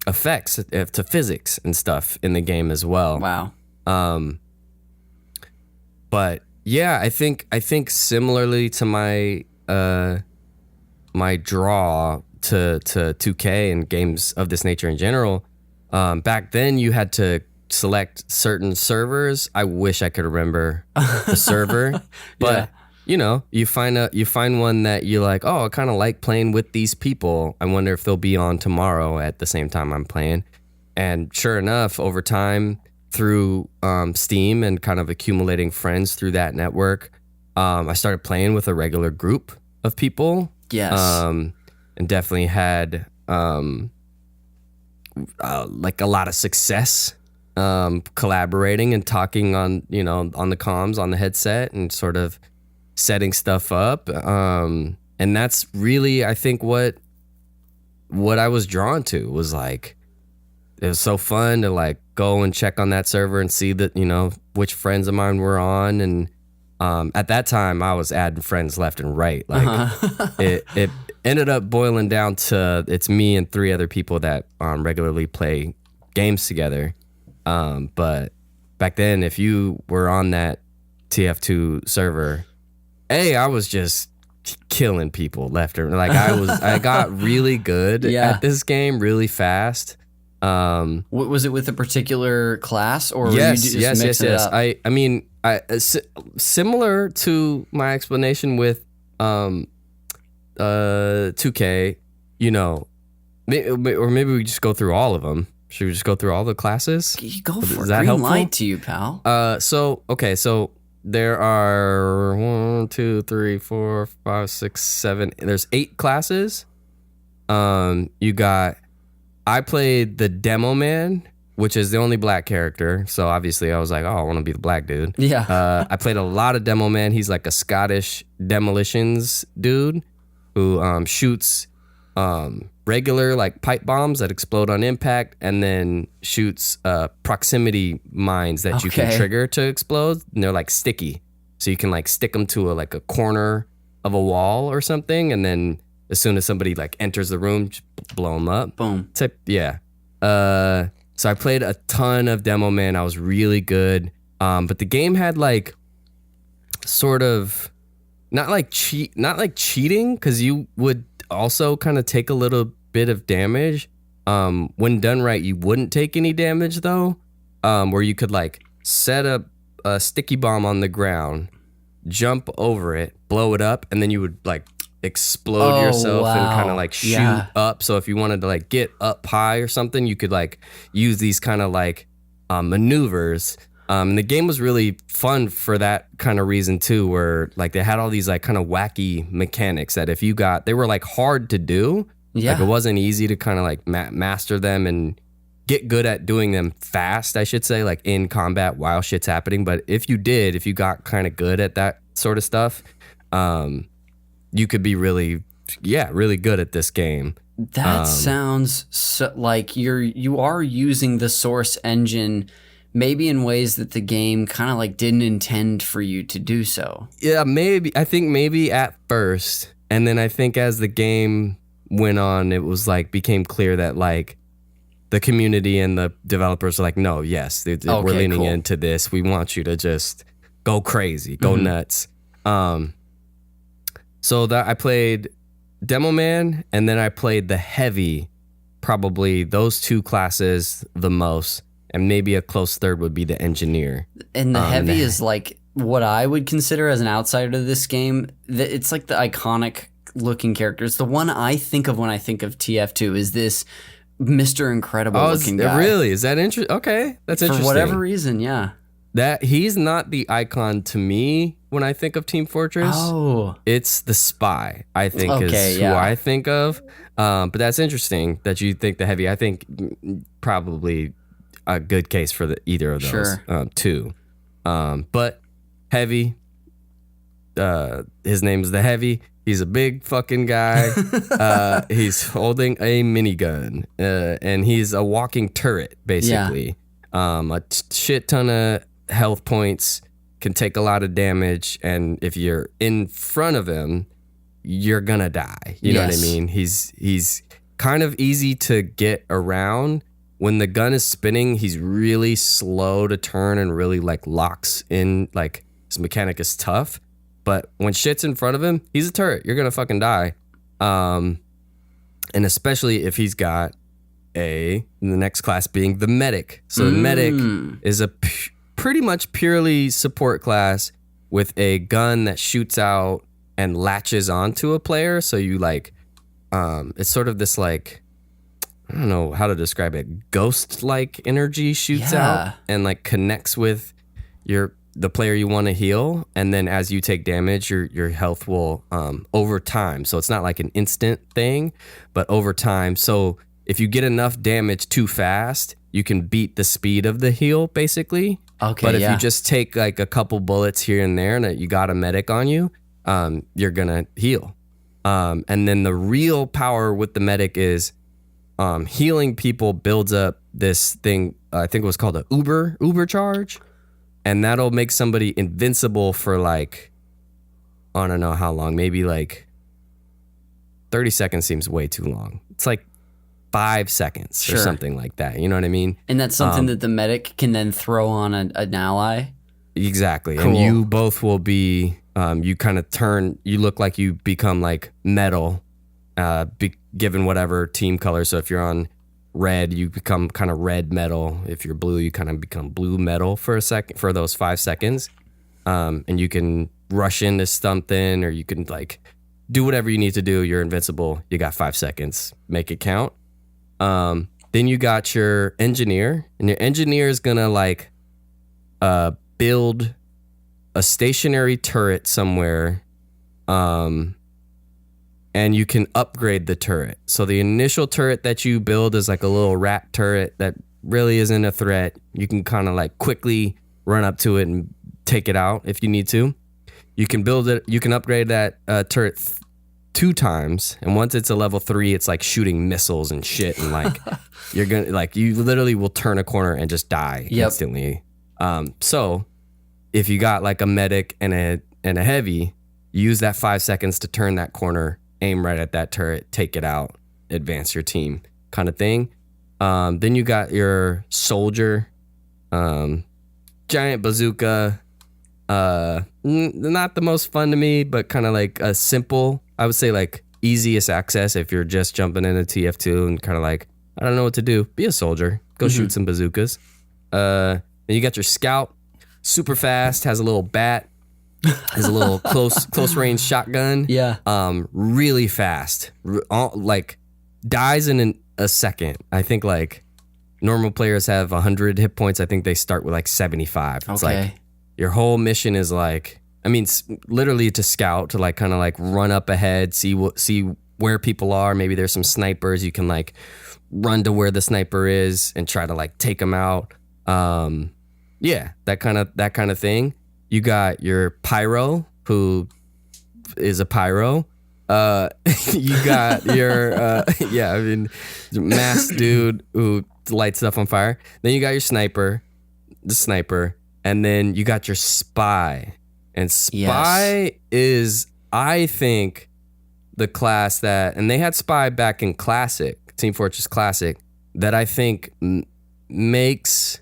effects to physics and stuff in the game as well.
Wow.
But yeah, I think similarly to my my draw to 2K and games of this nature in general, back then you had to select certain servers. I wish I could remember the server, but you know, you find one that you're like, oh, I kind of like playing with these people. I wonder if they'll be on tomorrow at the same time I'm playing. And sure enough, over time, through Steam and kind of accumulating friends through that network, I started playing with a regular group of people.
Yes.
And definitely had like a lot of success collaborating and talking on the comms, on the headset, and sort of setting stuff up. And that's really, I think, what I was drawn to was like, it was so fun to like go and check on that server and see that, which friends of mine were on. And at that time I was adding friends left and right. Like it ended up boiling down to it's me and 3 other people that regularly play games together. But back then, if you were on that TF2 server, I was just killing people left and like I got really good at this game really fast.
Was it with a particular class, or
yes,
were you just mixing it up?
I mean, similar to my explanation with 2K, or maybe we just go through all of them. Should we just go through all the classes?
Go for it.
Is that
Green
helpful?
light to you, pal.
So there are 1, 2, 3, 4, 5, 6, 7. There's 8 classes. I played the Demo Man, which is the only black character. So obviously I was like, oh, I want to be the black dude.
Yeah.
I played a lot of Demo Man. He's like a Scottish demolitions dude who shoots regular like pipe bombs that explode on impact, and then shoots proximity mines that you can trigger to explode. And they're like sticky. So you can like stick them to a corner of a wall or something, and then as soon as somebody like enters the room, just blow them up.
Boom.
Yeah. So I played a ton of Demo Man. I was really good. But the game had like sort of not like cheating, because you would also kind of take a little bit of damage. When done right, you wouldn't take any damage though. Where you could like set up a sticky bomb on the ground, jump over it, blow it up, and then you would like explode yourself and kind of like shoot up. So if you wanted to like get up high or something, you could like use these kind of like maneuvers. And the game was really fun for that kind of reason too, where like they had all these like kind of wacky mechanics that if you got, they were like hard to do. Yeah. Like it wasn't easy to kind of like master them, and get good at doing them fast, I should say, like in combat while shit's happening. But if you got kind of good at that sort of stuff, you could be really good at this game.
That sounds like you are using the Source engine maybe in ways that the game kind of like didn't intend for you to do so.
Yeah, maybe. I think maybe at first. And then I think as the game went on, it was like became clear that like the community and the developers are like, no, yes, we're leaning into this. We want you to just go crazy, go nuts. So that I played Demo Man, and then I played the Heavy, probably those two classes the most. And maybe a close third would be the Engineer.
And the Heavy is like what I would consider as an outsider to this game. It's like the iconic looking character. It's the one I think of when I think of TF2 is this Mr. Incredible looking guy.
Really? Is that interesting? Okay, that's interesting.
For whatever reason, yeah.
That he's not the icon to me when I think of Team Fortress.
Oh.
It's the Spy, I think, is who I think of. But that's interesting that you think the Heavy. I think probably a good case for either of those two. But Heavy, his name's the Heavy. He's a big fucking guy. He's holding a minigun, and he's a walking turret, basically. A shit ton of health points, can take a lot of damage, and if you're in front of him, you're gonna die. You know what I mean? He's kind of easy to get around. When the gun is spinning, he's really slow to turn and really like locks in. Like his mechanic is tough, but when shit's in front of him, he's a turret. You're gonna fucking die. And especially if he's got the next class being the Medic. So the Medic is a pretty much purely support class with a gun that shoots out and latches onto a player. So you like, it's sort of this like, I don't know how to describe it. Ghost-like energy shoots out and like connects with the player you want to heal, and then as you take damage, your health will over time. So it's not like an instant thing, but over time. So if you get enough damage too fast, you can beat the speed of the heal, basically.
Okay.
But if you just take like a couple bullets here and there, and you got a medic on you, you're gonna heal. And then the real power with the medic is healing people builds up this thing, I think it was called a Uber charge, and that'll make somebody invincible for like, I don't know how long, maybe like 30 seconds seems way too long. It's like 5 seconds or something like that. You know what I mean?
And that's something that the medic can then throw on an ally?
Exactly.
Cool.
And you both will be, you kind of you look like you become like metal, given whatever team color. So if you're on red, you become kind of red metal. If you're blue, you kind of become blue metal for those 5 seconds. And you can rush into something, or you can like do whatever you need to do. You're invincible. You got 5 seconds. Make it count. Then you got your engineer, and your engineer is gonna like build a stationary turret somewhere, and you can upgrade the turret. So the initial turret that you build is like a little rat turret that really isn't a threat. You can kind of like quickly run up to it and take it out if you need to. You can build it. You can upgrade that turret 2 times, and once it's a level 3, it's like shooting missiles and shit, and like you're gonna like you literally will turn a corner and just die instantly. So if you got like a medic and a heavy, use that 5 seconds to turn that corner, aim right at that turret, take it out, advance your team, kind of thing. Then you got your soldier, giant bazooka. Not the most fun to me, but kind of like a simple, I would say like easiest access if you're just jumping into TF2 and kind of like, I don't know what to do. Be a soldier. Go shoot some bazookas. Then you got your scout, super fast, has a little bat, has a little close range shotgun.
Yeah.
Really fast. Like dies in a second. I think like normal players have 100 hit points. I think they start with like 75. It's like your whole mission is like, I mean, literally to scout, to like kind of like run up ahead, see where people are. Maybe there's some snipers. You can like run to where the sniper is and try to like take them out. Yeah, that kind of thing. You got your pyro, who is a pyro. You got your masked dude who lights stuff on fire. Then you got your sniper, and then you got your spy. And spy is, I think, the class that, and they had spy back in Classic, Team Fortress Classic, that I think makes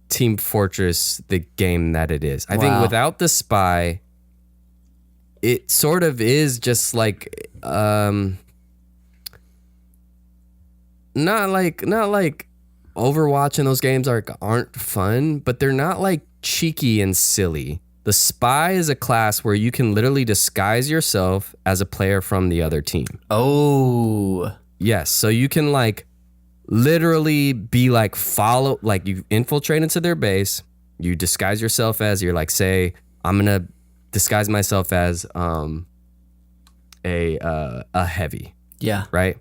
Team Fortress the game that it is. I think without the spy, it sort of is just like not like Overwatch and those games aren't fun, but they're not like cheeky and silly. The spy is a class where you can literally disguise yourself as a player from the other team.
Oh.
Yes, so you can like literally be like you infiltrate into their base, you disguise yourself as, you're like, say, I'm gonna disguise myself as a heavy.
Yeah.
Right?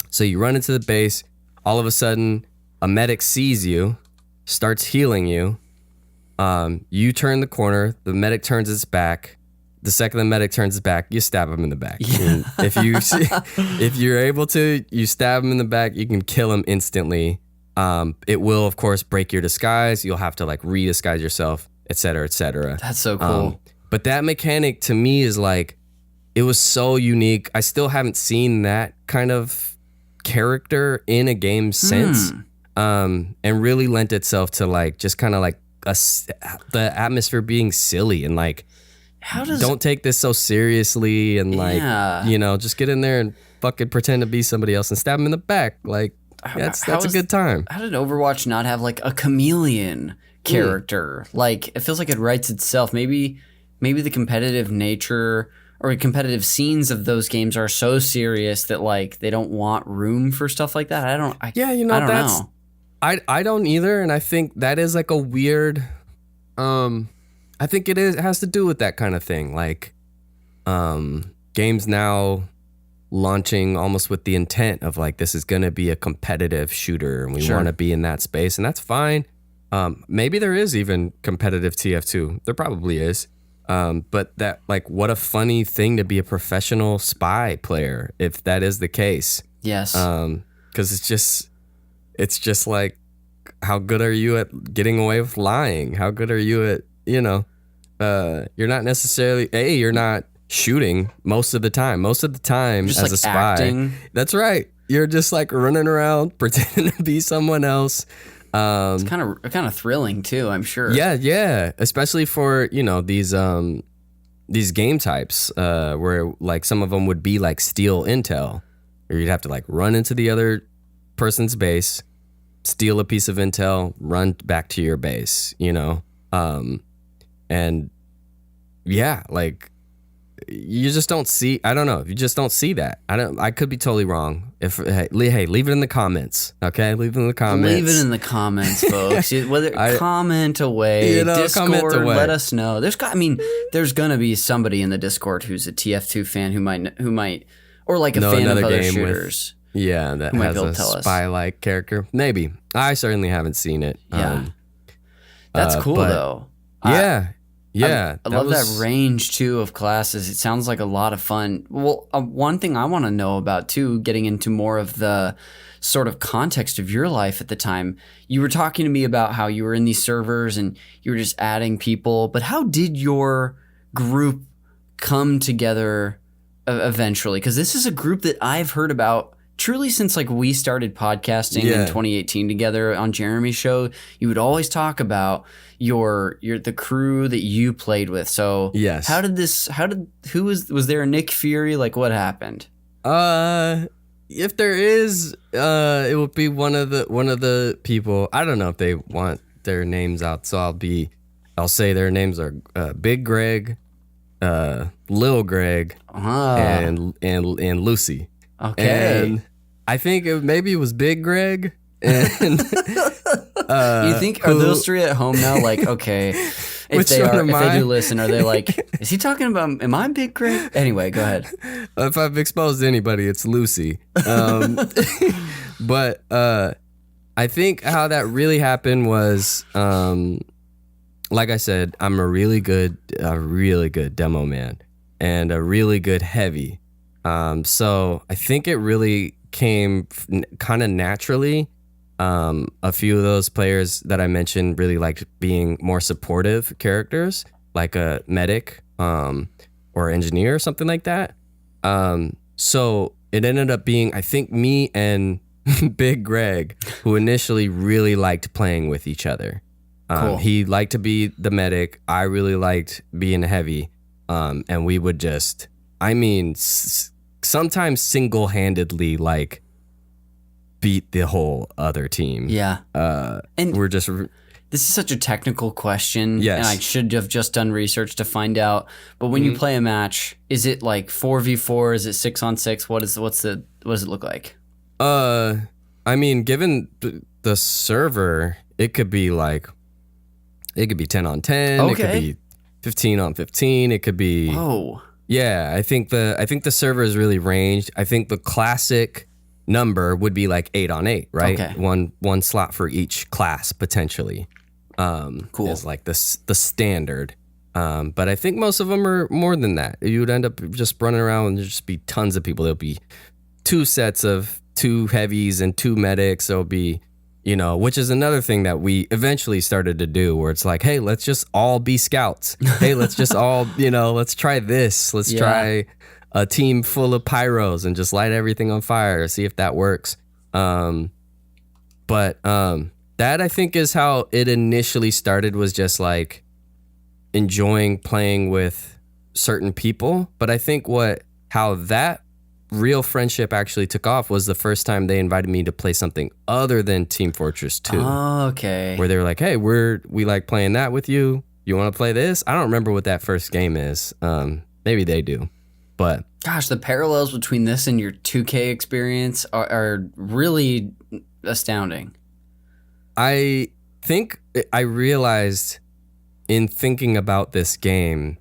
So you run into the base, all of a sudden a medic sees you, starts healing you. You turn the corner, the medic turns its back. The second the medic turns his back, you stab him in the back. Yeah. If you're able to, you stab him in the back, you can kill him instantly. It will, of course, break your disguise. You'll have to like re-disguise yourself, et cetera, et cetera.
That's so cool.
But that mechanic to me is like, it was so unique. I still haven't seen that kind of character in a game since. And really lent itself to like, just kind of like the atmosphere being silly and like, don't take this so seriously and like, just get in there and fucking pretend to be somebody else and stab him in the back. Like, that's a good time.
How did Overwatch not have like a chameleon character? Like, it feels like it writes itself. Maybe the competitive nature or competitive scenes of those games are so serious that like they don't want room for stuff like that. I don't know. I don't either, and I think that is like a weird. I think it has to do with that kind of thing, like games now launching almost with the intent of like, this is gonna be a competitive shooter, and we want to be in that space, and that's fine. Maybe there is even competitive TF2. There probably is. But that, like, what a funny thing to be a professional spy player if that is the case. Yes.
Because it's just like, how good are you at getting away with lying? How good are you at, you're not necessarily, you're not shooting most of the time. Most of the time just as like a spy. Acting. That's right. You're just like running around pretending to be someone else.
It's kind of thrilling too, I'm sure.
Yeah. Especially for, these game types, where like some of them would be like steal intel, or you'd have to like run into the other person's base, steal a piece of intel, run back to your base, and yeah, like you just don't see, I don't know, you just don't see that. I could be totally wrong. Hey, leave it in the comments, okay? Leave it in the comments.
Leave it in the comments, folks. Comment away, Discord, comment away. Let us know. There's gonna be somebody in the Discord who's a TF2 fan who might, or like a fan of other shooters.
That has a spy-like character. Maybe. I certainly haven't seen it.
Yeah. That's cool though.
Yeah.
I love that range too of classes. It sounds like a lot of fun. Well, one thing I want to know about too, getting into more of the sort of context of your life at the time, you were talking to me about how you were in these servers and you were just adding people, but how did your group come together eventually? Because this is a group that I've heard about truly since like we started podcasting in 2018 together on Jeremy's show. You would always talk about the crew that you played with. So
yes,
was there a Nick Fury? Like, what happened?
If there is, it would be one of the people. I don't know if they want their names out, so I'll say their names are Big Greg, Lil Greg, and Lucy.
Okay.
And I think maybe it was Big Greg. And
you think, are those three at home now? Like, okay, if they do listen, are they like, is he talking about, am I Big Greg? Anyway, go ahead.
If I've exposed anybody, it's Lucy. But I think how that really happened was, like I said, I'm a really good demo man and a really good heavy. So I think it really came kind of naturally. A few of those players that I mentioned really liked being more supportive characters, like a medic or engineer or something like that. So it ended up being, I think, me and Big Greg, who initially really liked playing with each other. Cool. He liked to be the medic. I really liked being heavy. And we would just, sometimes single-handedly, like, beat the whole other team.
Yeah.
And we're just...
This is such a technical question.
Yes.
And I should have just done research to find out. But when you play a match, is it like 4v4? Is it 6-on-6? What does it look like?
Given the server, it could be 10 on 10.
Okay.
It could be 15 on 15. It could be.
Whoa.
Yeah, I think the server is really ranged. I think the classic number would be like 8 on 8, right?
Okay.
One slot for each class potentially.
Cool.
Is like the standard. But I think most of them are more than that. You would end up just running around and there'd just be tons of people. There'll be 2 sets of 2 heavies and 2 medics. There'll be, which is another thing that we eventually started to do, where it's like, hey, let's just all be scouts. Hey, let's just all, let's try this. Let's try a team full of pyros and just light everything on fire, see if that works. But that I think is how it initially started, was just like enjoying playing with certain people. But I think how that real friendship actually took off was the first time they invited me to play something other than Team Fortress 2.
Oh, okay.
Where they were like, hey, we like playing that with you. You want to play this? I don't remember what that first game is. Maybe they do. But
gosh, the parallels between this and your 2K experience are really astounding.
I think I realized in thinking about this game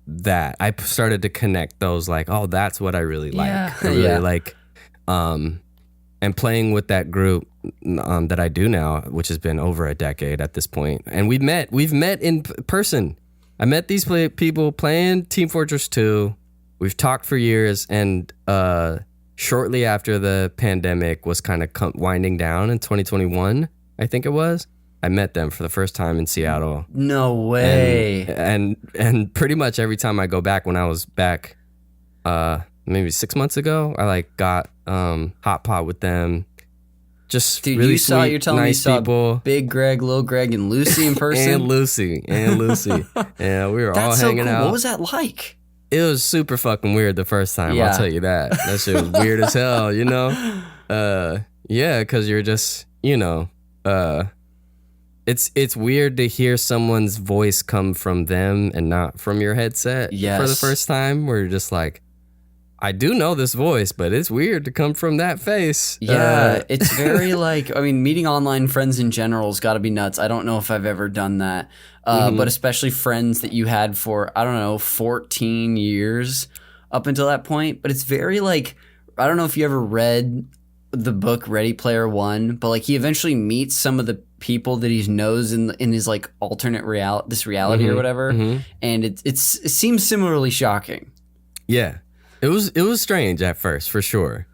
that I started to connect those, like, oh, that's what I really like.
Yeah.
I really like, and playing with that group that I do now, which has been over a decade at this point. And we've met in person. I met these people playing Team Fortress 2. We've talked for years, and shortly after the pandemic was kind of winding down in 2021, I think it was, I met them for the first time in Seattle.
No way.
And pretty much every time I go back, when I was back maybe 6 months ago, I got hot pot with them. Just
dude,
really
you're telling me you saw
people.
Big Greg, Lil Greg, and Lucy in person?
and Lucy. Yeah, we were all hanging out.
What was that like?
It was super fucking weird the first time, I'll tell you that. That shit was weird as hell, Yeah, because you're just, it's weird to hear someone's voice come from them and not from your headset for the first time, where you're just like, I do know this voice, but it's weird to come from that face.
Yeah, it's very meeting online friends in general has got to be nuts. I don't know if I've ever done that, but especially friends that you had for, 14 years up until that point. But it's very I don't know if you ever read the book Ready Player One, but he eventually meets some of the people that he knows in his alternate reality or whatever, and it seems similarly shocking.
Yeah. It was strange at first, for sure.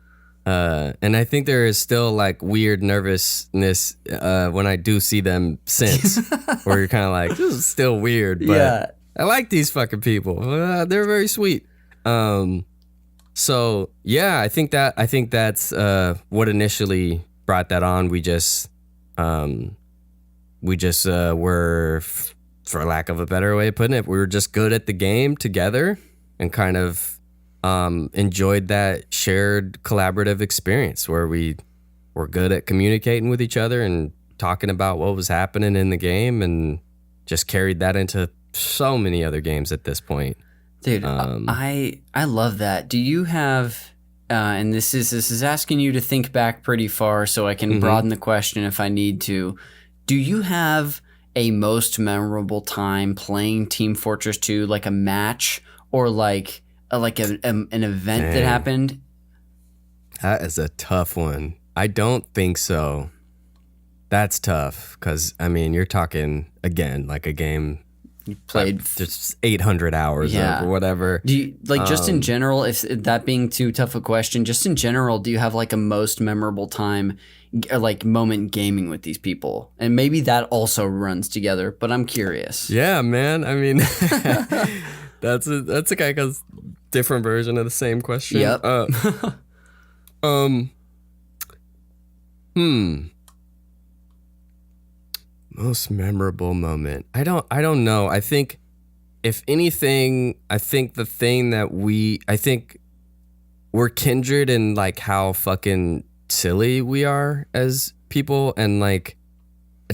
And I think there is still weird nervousness when I do see them since, where you're kind of like, this is still weird, but I like these fucking people. They're very sweet. So yeah, I think that's what initially brought that on. We just were, for lack of a better way of putting it, we were just good at the game together and kind of enjoyed that shared collaborative experience where we were good at communicating with each other and talking about what was happening in the game, and just carried that into so many other games at this point.
Dude, I love that. Do you have, and this is asking you to think back pretty far, so I can broaden the question if I need to. Do you have a most memorable time playing Team Fortress 2, like a match or like an event that happened?
That is a tough one. I don't think so. That's tough because, I mean, you're talking, again, like a game
you played
just 800 hours of or whatever.
Do you, like, just in general, if that being too tough a question, just in general, do you have like a most memorable time or like moment gaming with these people? And maybe that also runs together, but I'm curious.
Yeah, man. I mean, that's a kind of different version of the same question.
Yep.
Most memorable moment. I don't know. I think if anything, I think we're kindred in like how fucking silly we are as people, and like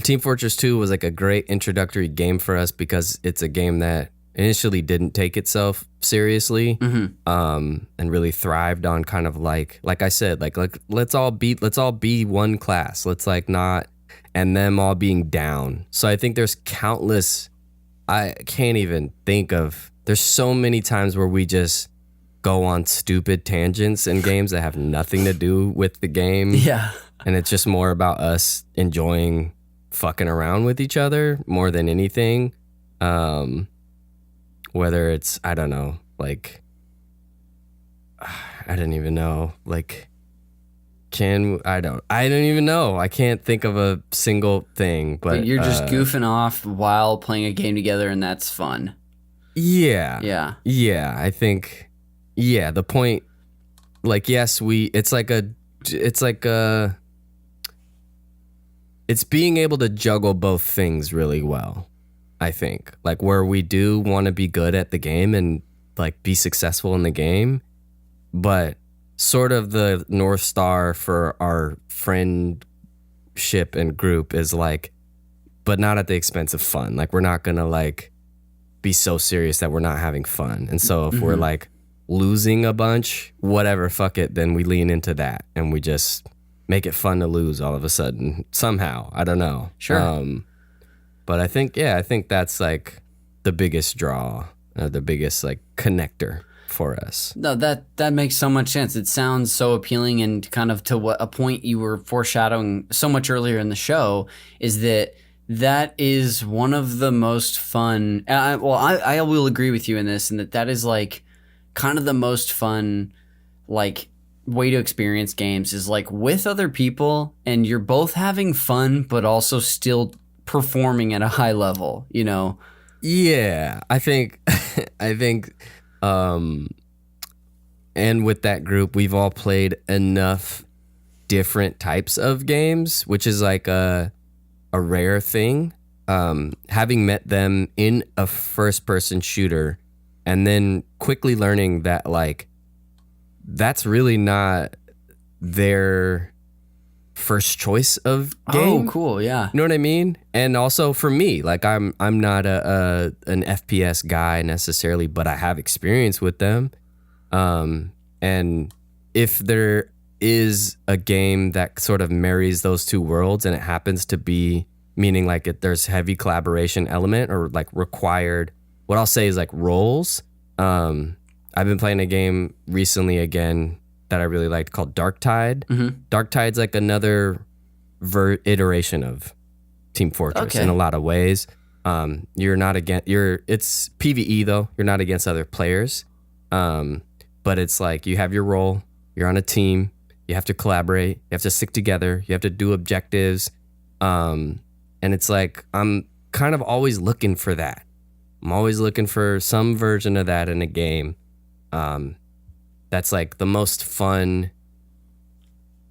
Team Fortress 2 was like a great introductory game for us because it's a game that initially didn't take itself seriously, and really thrived on kind of like I said, like let's all be one class. Let's like not, and them all being down. So I think there's countless, I can't even think of, there's so many times where we just go on stupid tangents in games that have nothing to do with the game.
Yeah.
And it's just more about us enjoying fucking around with each other more than anything. Whether it's, I don't know, like, I don't even know, like, I don't even know. I can't think of a single thing, but
you're just goofing off while playing a game together, and that's fun.
Yeah.
Yeah.
Yeah. I think, yeah, the point, like, yes, it's being able to juggle both things really well. I think, like, where we do want to be good at the game and like be successful in the game, but sort of the North Star for our friendship and group is like, but not at the expense of fun. Like, we're not gonna like be so serious that we're not having fun. And so if we're like losing a bunch, whatever, fuck it, then we lean into that and we just make it fun to lose all of a sudden somehow. I don't know.
Sure.
But I think that's like the biggest draw, the biggest like connector for us.
No, that makes so much sense. It sounds so appealing, and kind of to what a point you were foreshadowing so much earlier in the show is that is one of the most fun. I will agree with you in this, and that is like kind of the most fun like way to experience games is like with other people, and you're both having fun, but also still performing at a high level, you know?
Yeah, I think, and with that group, we've all played enough different types of games, which is like a rare thing. Having met them in a first-person shooter, and then quickly learning that like that's really not their first choice of game.
Oh, cool, yeah.
You know what I mean? And also for me, like I'm not an FPS guy necessarily, but I have experience with them. And if there is a game that sort of marries those two worlds, and it happens to be, meaning like there's heavy collaboration element or like required, what I'll say is like roles. I've been playing a game recently again that I really liked called Dark Tide. Dark Tide's like another iteration of Team Fortress in a lot of ways. You're not against, it's PvE though. You're not against other players. But it's like you have your role, you're on a team, you have to collaborate, you have to stick together, you have to do objectives. And it's like, I'm kind of always looking for that. I'm always looking for some version of that in a game. That's like the most fun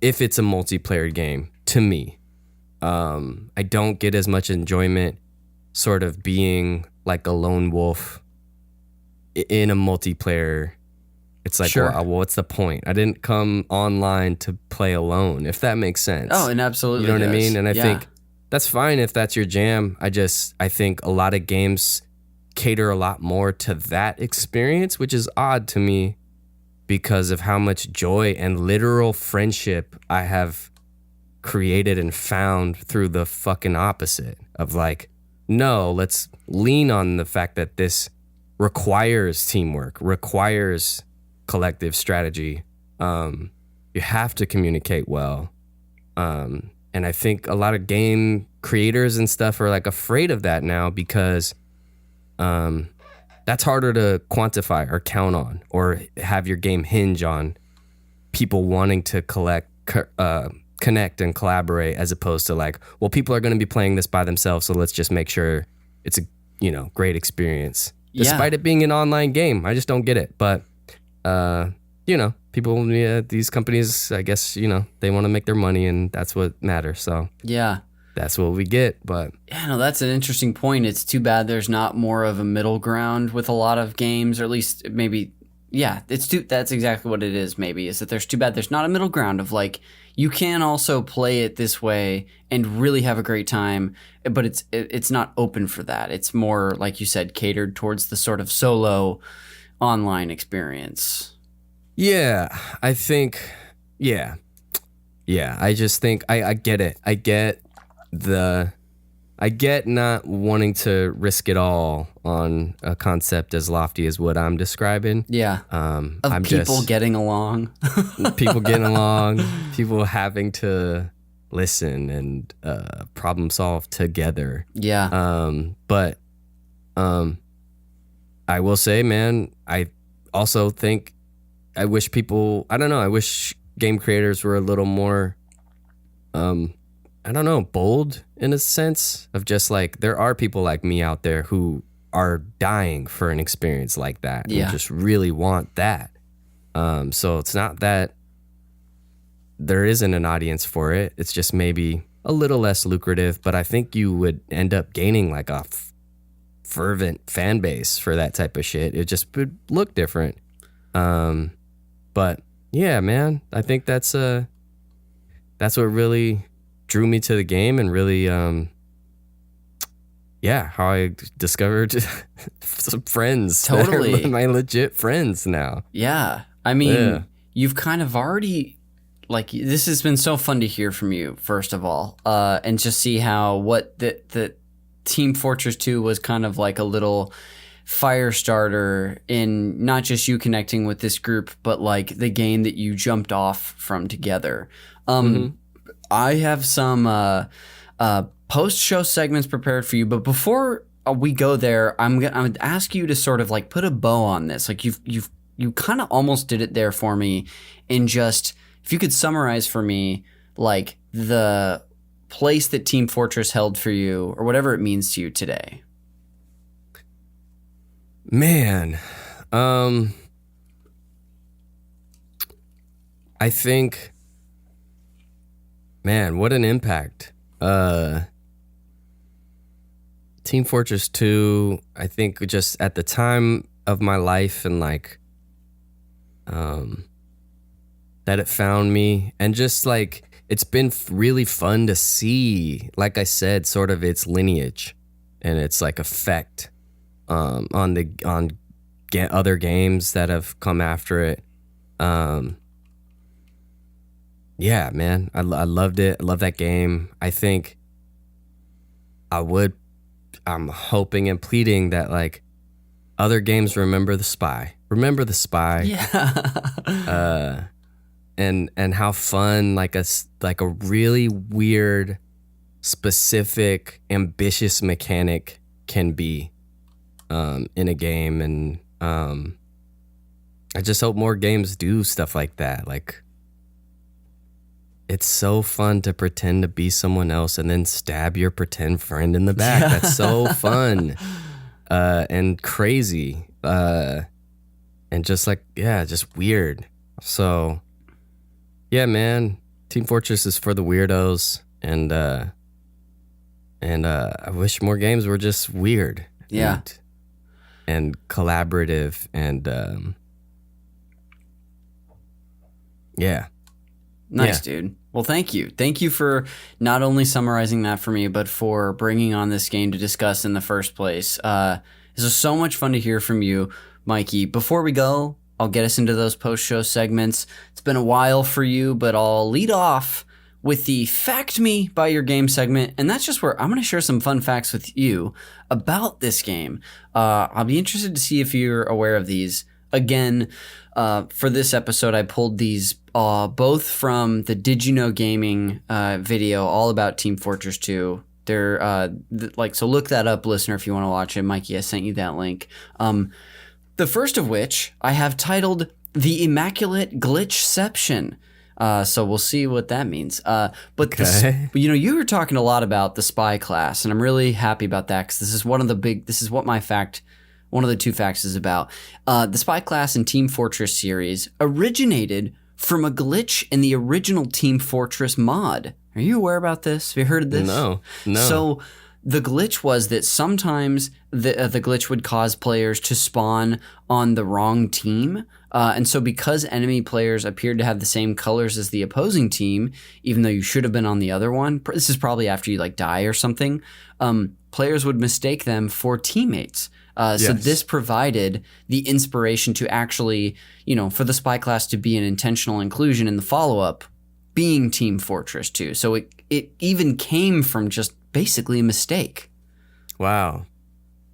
if it's a multiplayer game to me. I don't get as much enjoyment sort of being like a lone wolf in a multiplayer. It's like, well, what's the point? I didn't come online to play alone, if that makes sense.
Oh, and absolutely.
You know what I mean? And I think that's fine if that's your jam. I think a lot of games cater a lot more to that experience, which is odd to me because of how much joy and literal friendship I have created and found through the fucking opposite of like no, let's lean on the fact that this requires teamwork, requires collective strategy. You have to communicate well. And I think a lot of game creators and stuff are like afraid of that now because that's harder to quantify or count on or have your game hinge on people wanting to connect and collaborate as opposed to like, well, people are going to be playing this by themselves, so let's just make sure it's a great experience. Despite it being an online game, I just don't get it. But people, these companies, I guess, they want to make their money and that's what matters. So
yeah, that's
what we get. But
yeah, no, that's an interesting point. It's too bad there's not more of a middle ground with a lot of games, or at least maybe, yeah, that's exactly what it is. Maybe is that there's too bad there's not a middle ground of like, you can also play it this way and really have a great time, but it's not open for that. It's more, like you said, catered towards the sort of solo online experience.
Yeah, I think, yeah. I just think I get it. I get not wanting to risk it all on a concept as lofty as what I'm describing.
Yeah. Of people getting along.
People getting along, people having to listen and problem solve together.
Yeah.
But I will say, man, I also think I wish game creators were a little more bold in a sense of just like, there are people like me out there who are dying for an experience like that and just really want that. So it's not that there isn't an audience for it. It's just maybe a little less lucrative, but I think you would end up gaining like a fervent fan base for that type of shit. It just would look different. But yeah, man, I think that's what really drew me to the game and really, how I discovered some friends.
Totally.
My legit friends now.
Yeah. I mean, you've kind of already, like, this has been so fun to hear from you, first of all, and just see how the Team Fortress 2 was kind of like a little fire starter in not just you connecting with this group, but like the game that you jumped off from together. I have some post-show segments prepared for you, but before we go there, I'm gonna ask you to sort of like put a bow on this. Like you kind of almost did it there for me, in just, if you could summarize for me like the place that Team Fortress held for you, or whatever it means to you today.
Man, I think, man, what an impact. Team Fortress 2, I think just at the time of my life and like, that it found me, and just like, it's been really fun to see, like I said, sort of its lineage and its like effect on other games that have come after it. Yeah, man, I loved it. I love that game. I think I'm hoping and pleading that like other games remember the Spy.
Yeah.
And how fun like a really weird, specific, ambitious mechanic can be in a game. And I just hope more games do stuff like that. Like, it's so fun to pretend to be someone else and then stab your pretend friend in the back. That's so fun and crazy and just like, yeah, just weird. So yeah, man, Team Fortress is for the weirdos, and I wish more games were just weird.
Yeah.
And collaborative and yeah.
Nice, dude. Well, thank you. Thank you for not only summarizing that for me, but for bringing on this game to discuss in the first place. This was so much fun to hear from you, Mikey. Before we go, I'll get us into those post-show segments. It's been a while for you, but I'll lead off with the Fact Me by Your Game segment, and that's just where I'm going to share some fun facts with you about this game. I'll be interested to see if you're aware of these. Again, for this episode, I pulled these both from the Did You Know Gaming video all about Team Fortress 2. They're so look that up, listener, if you want to watch it. Mikey, I sent you that link. The first of which I have titled The Immaculate Glitchception. So we'll see what that means. But you were talking a lot about the spy class, and I'm really happy about that because this is one of the two facts is about. The spy class in Team Fortress series originated from a glitch in the original Team Fortress mod. Are you aware about this? Have you heard of this?
No.
So the glitch was that sometimes the glitch would cause players to spawn on the wrong team. And so because enemy players appeared to have the same colors as the opposing team, even though you should have been on the other one, this is probably after you die or something, players would mistake them for teammates. So this provided the inspiration to actually, for the spy class to be an intentional inclusion in the follow-up being Team Fortress 2. So it even came from just basically a mistake.
Wow.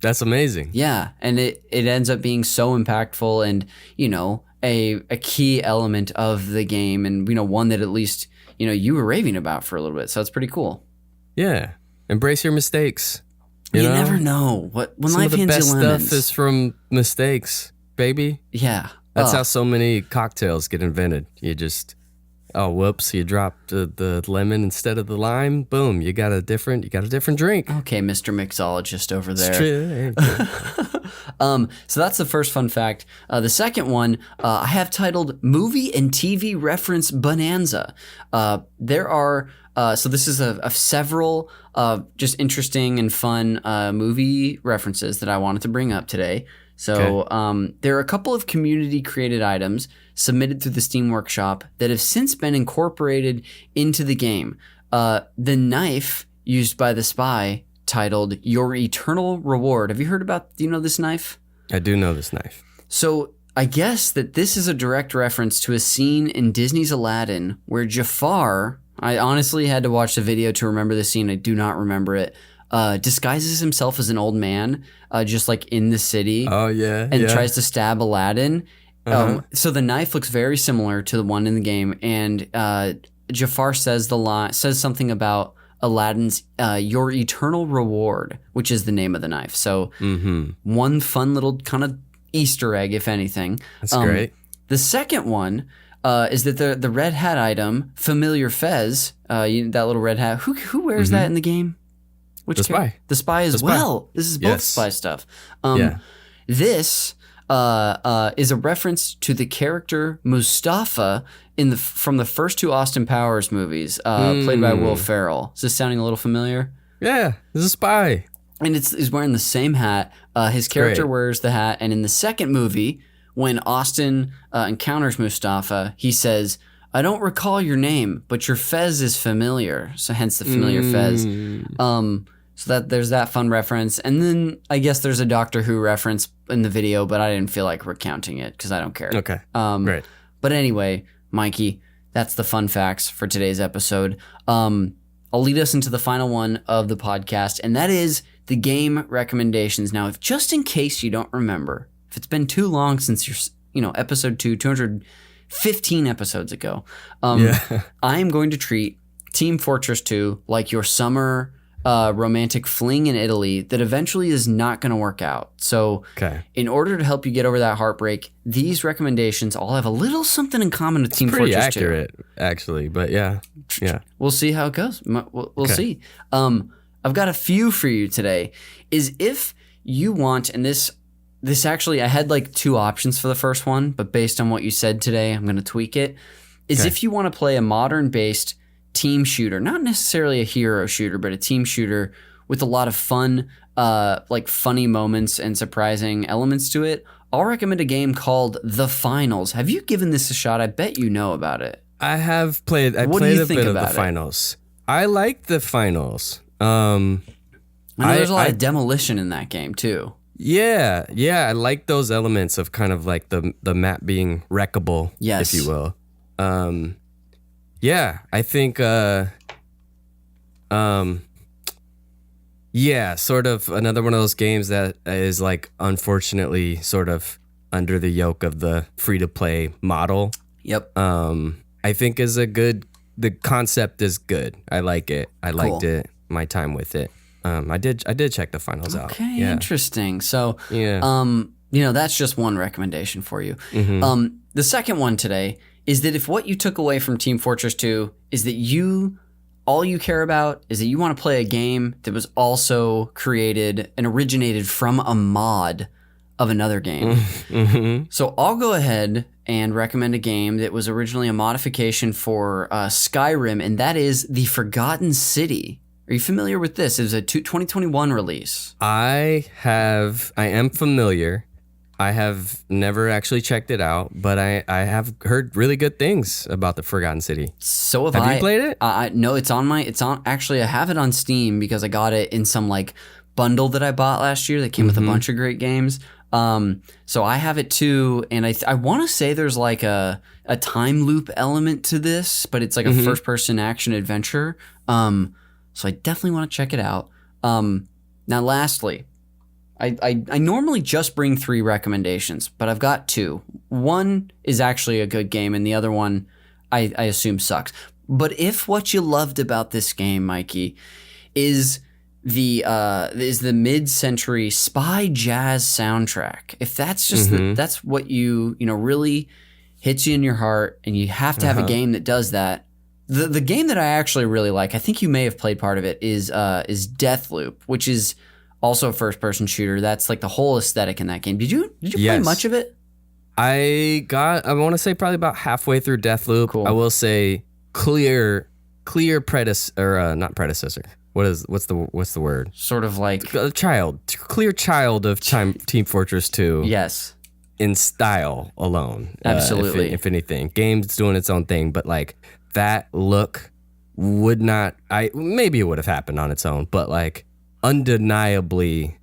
That's amazing.
Yeah, and it ends up being so impactful and, a key element of the game and, one that at least, you were raving about for a little bit. So it's pretty cool.
Yeah. Embrace your mistakes.
You never know when life hands you lemons. Some of the best
stuff is from mistakes, baby.
Yeah.
That's how so many cocktails get invented. You just... Oh, whoops, you dropped the lemon instead of the lime. Boom, you got a different drink.
Okay, Mr. Mixologist over there.
It's true.
So that's the first fun fact. The second one I have titled Movie and TV Reference Bonanza. There are, so this is of several just interesting and fun movie references that I wanted to bring up today. So there are a couple of community-created items submitted through the Steam Workshop that have since been incorporated into the game. The knife used by the spy, titled Your Eternal Reward. Have you heard about, do you know this knife?
I do know this knife.
So I guess that this is a direct reference to a scene in Disney's Aladdin where Jafar, I honestly had to watch the video to remember the scene, I do not remember it, disguises himself as an old man, just in the city.
Oh, yeah.
And tries to stab Aladdin. So the knife looks very similar to the one in the game. And Jafar says something about Aladdin's Your Eternal Reward, which is the name of the knife. So one fun little kind of Easter egg, if anything.
That's great.
The second one is that the red hat item, Familiar Fez, that little red hat, who wears that in the game?
The spy.
The spy as well. This is both spy stuff. This is a reference to the character Mustafa from the first two Austin Powers movies, played by Will Ferrell. Is this sounding a little familiar?
Yeah, this is a spy.
And he's wearing the same hat. His character wears the hat, and in the second movie, when Austin encounters Mustafa, he says, "I don't recall your name, but your fez is familiar." So hence the familiar fez. So that there's that fun reference. And then I guess there's a Doctor Who reference in the video, but I didn't feel like recounting it because I don't care.
Okay. Right.
But anyway, Mikey, that's the fun facts for today's episode. I'll lead us into the final one of the podcast, and that is the game recommendations. Now, if just in case you don't remember, if it's been too long since your, episode 215 episodes ago, I'm going to treat Team Fortress 2 like your summer romantic fling in Italy that eventually is not going to work out. So in order to help you get over that heartbreak, these recommendations all have a little something in common with Team Fortress 2.
Pretty accurate, actually, but yeah.
We'll see how it goes. We'll see. I've got a few for you today. Is if you want, and this actually, I had two options for the first one, but based on what you said today, I'm going to tweak it. If you want to play a modern-based team shooter, not necessarily a hero shooter, but a team shooter with a lot of fun, funny moments and surprising elements to it, I'll recommend a game called The Finals. Have you given this a shot? I bet you know about it.
I have played. I played a bit of The Finals. I like The Finals. I know
there's a lot of demolition in that game too.
Yeah. I like those elements of kind of the map being wreckable, if you will. Yeah, I think yeah, sort of another one of those games that is like unfortunately sort of under the yoke of the free-to-play model.
Yep.
I think the concept is good. I like it. I liked it. My time with it. I did check the finals out.
Okay,
Yeah.
interesting. So,
Yeah.
That's just one recommendation for you.
Mm-hmm.
The second one today is that if what you took away from Team Fortress 2 is that all you care about is that you want to play a game that was also created and originated from a mod of another game.
Mm-hmm.
So I'll go ahead and recommend a game that was originally a modification for Skyrim, and that is The Forgotten City. Are you familiar with this? It was a 2021 release.
I am familiar. I have never actually checked it out, but I have heard really good things about the Forgotten City.
So have
I.
Have
you played it?
No, actually I have it on Steam because I got it in some like bundle that I bought last year that came with a bunch of great games. So I have it too, and I want to say there's like a time loop element to this, but it's like a first person action adventure. So I definitely want to check it out. Now lastly, I normally just bring 3 recommendations, but I've got 2. One is actually a good game, and the other one I assume sucks. But if what you loved about this game, Mikey, is the mid-century spy jazz soundtrack, if that's just that's what you really hits you in your heart, and you have to have a game that does that. The game that I actually really like, I think you may have played part of it, is Deathloop, which is also a first-person shooter. That's like the whole aesthetic in that game. Did you play much of it?
I want to say probably about halfway through Deathloop.
Cool.
I will say clear predecessor, or not predecessor. What's the word?
Sort of like
clear child of Team Fortress 2.
Yes.
In style alone.
Absolutely.
If anything, game's doing its own thing, but like that look maybe it would have happened on its own, but like undeniably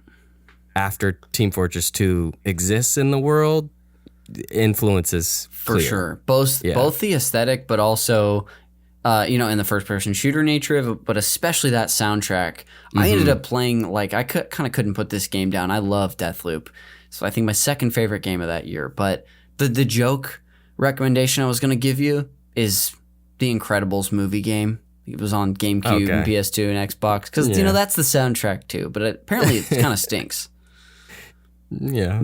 after Team Fortress 2 exists in the world, influences
for sure. Both the aesthetic, but also in the first person shooter nature of it, but especially that soundtrack. I ended up playing, like, I kind of couldn't put this game down. I love Deathloop. So I think my second favorite game of that year. But the joke recommendation I was going to give you is the Incredibles movie game. It was on GameCube and PS2 and Xbox. Because, that's the soundtrack too. But apparently it kind of stinks.
Yeah.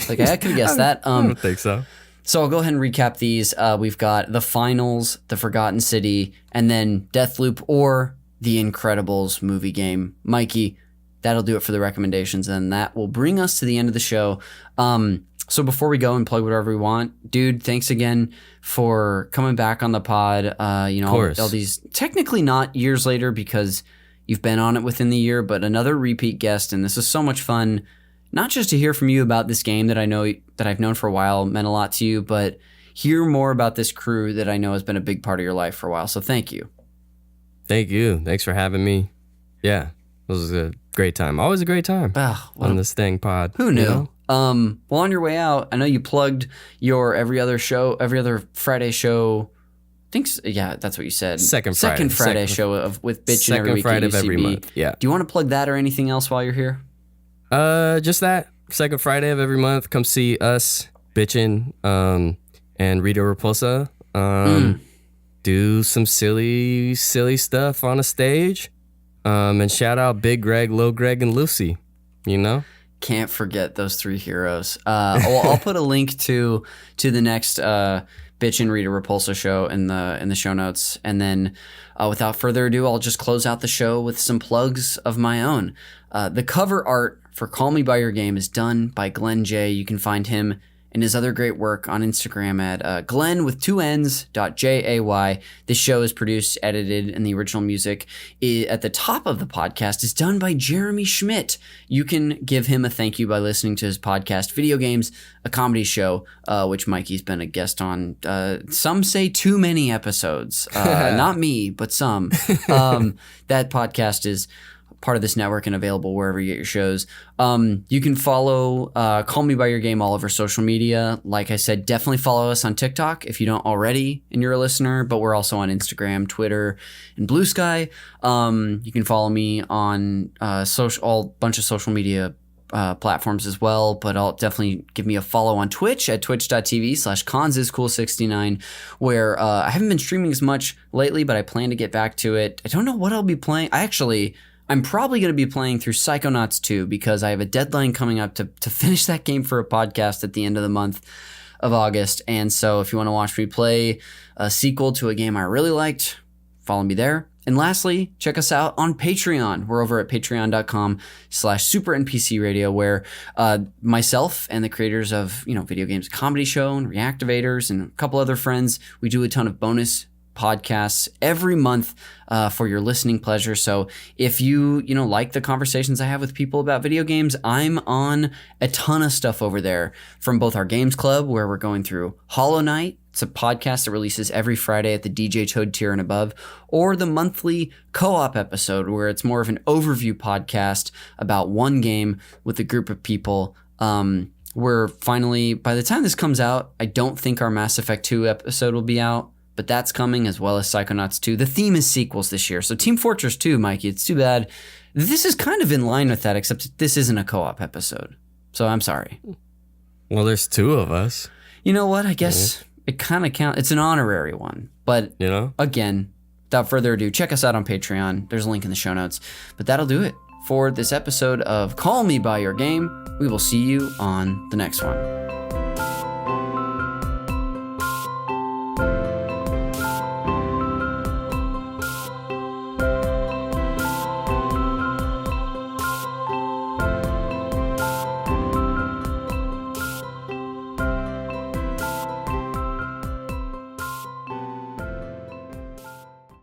Like, I could have guessed that.
I don't think so.
So I'll go ahead and recap these. We've got The Finals, The Forgotten City, and then Deathloop or The Incredibles movie game. Mikey, that'll do it for the recommendations, and that will bring us to the end of the show. So before we go and plug whatever we want, dude, thanks again for coming back on the pod. All these, technically not years later because you've been on it within the year, but another repeat guest, and this is so much fun. Not just to hear from you about this game that I know that I've known for a while, meant a lot to you, but hear more about this crew that I know has been a big part of your life for a while. So thank you.
Thank you. Thanks for having me. Yeah, it was a great time. Always a great time on this thing pod.
Who knew? Well, on your way out, I know you plugged your every other Friday show. That's what you said. Second Friday show with Bitchin' every week.
Friday of every month. Yeah.
Do you want to plug that or anything else while you're here?
Just that second Friday of every month. Come see us, Bitchin', and Rita Repulsa. Do some silly stuff on a stage. And shout out Big Greg, Low Greg, and Lucy.
Can't forget those 3 heroes. I'll put a link to the next Bitchin' Rita Repulsa show in the show notes, and then without further ado, I'll just close out the show with some plugs of my own. The cover art for Call Me By Your Game is done by Glenn J. You can find him and his other great work on Instagram at Glenn with 2 N's.jay. This show is produced, edited, and the original music at the top of the podcast is done by Jeremy Schmidt. You can give him a thank you by listening to his podcast, Video Games, a comedy show, which Mikey's been a guest on. Some say too many episodes. Not me, but some. That podcast is part of this network and available wherever you get your shows. You can follow Call Me By Your Game all over social media. Like I said, definitely follow us on TikTok if you don't already and you're a listener, but we're also on Instagram, Twitter, and Blue Sky. You can follow me on all bunch of social media platforms as well, but I'll definitely give me a follow on Twitch at twitch.tv/consiscool69, where I haven't been streaming as much lately, but I plan to get back to it. I don't know what I'll be playing. I'm probably going to be playing through Psychonauts 2 because I have a deadline coming up to finish that game for a podcast at the end of the month of August. And so if you want to watch me play a sequel to a game I really liked, follow me there. And lastly, check us out on Patreon. We're over at patreon.com/supernpcradio, where myself and the creators of, Video Games Comedy Show and Reactivators and a couple other friends, we do a ton of bonus podcasts every month for your listening pleasure. So if you like the conversations I have with people about video games, I'm on a ton of stuff over there, from both our games club, where we're going through Hollow Knight. It's a podcast that releases every Friday at the DJ Chode tier and above, or the monthly co-op episode, where it's more of an overview podcast about one game with a group of people. We're finally, by the time this comes out, I don't think our Mass Effect 2 episode will be out, but that's coming, as well as Psychonauts 2. The theme is sequels this year. So Team Fortress 2, Mikey, it's too bad. This is kind of in line with that, except this isn't a co-op episode. So I'm sorry.
Well, there's two of us.
You know what? I guess it kind of counts. It's an honorary one. But again, without further ado, check us out on Patreon. There's a link in the show notes. But that'll do it for this episode of Call Me By Your Game. We will see you on the next one.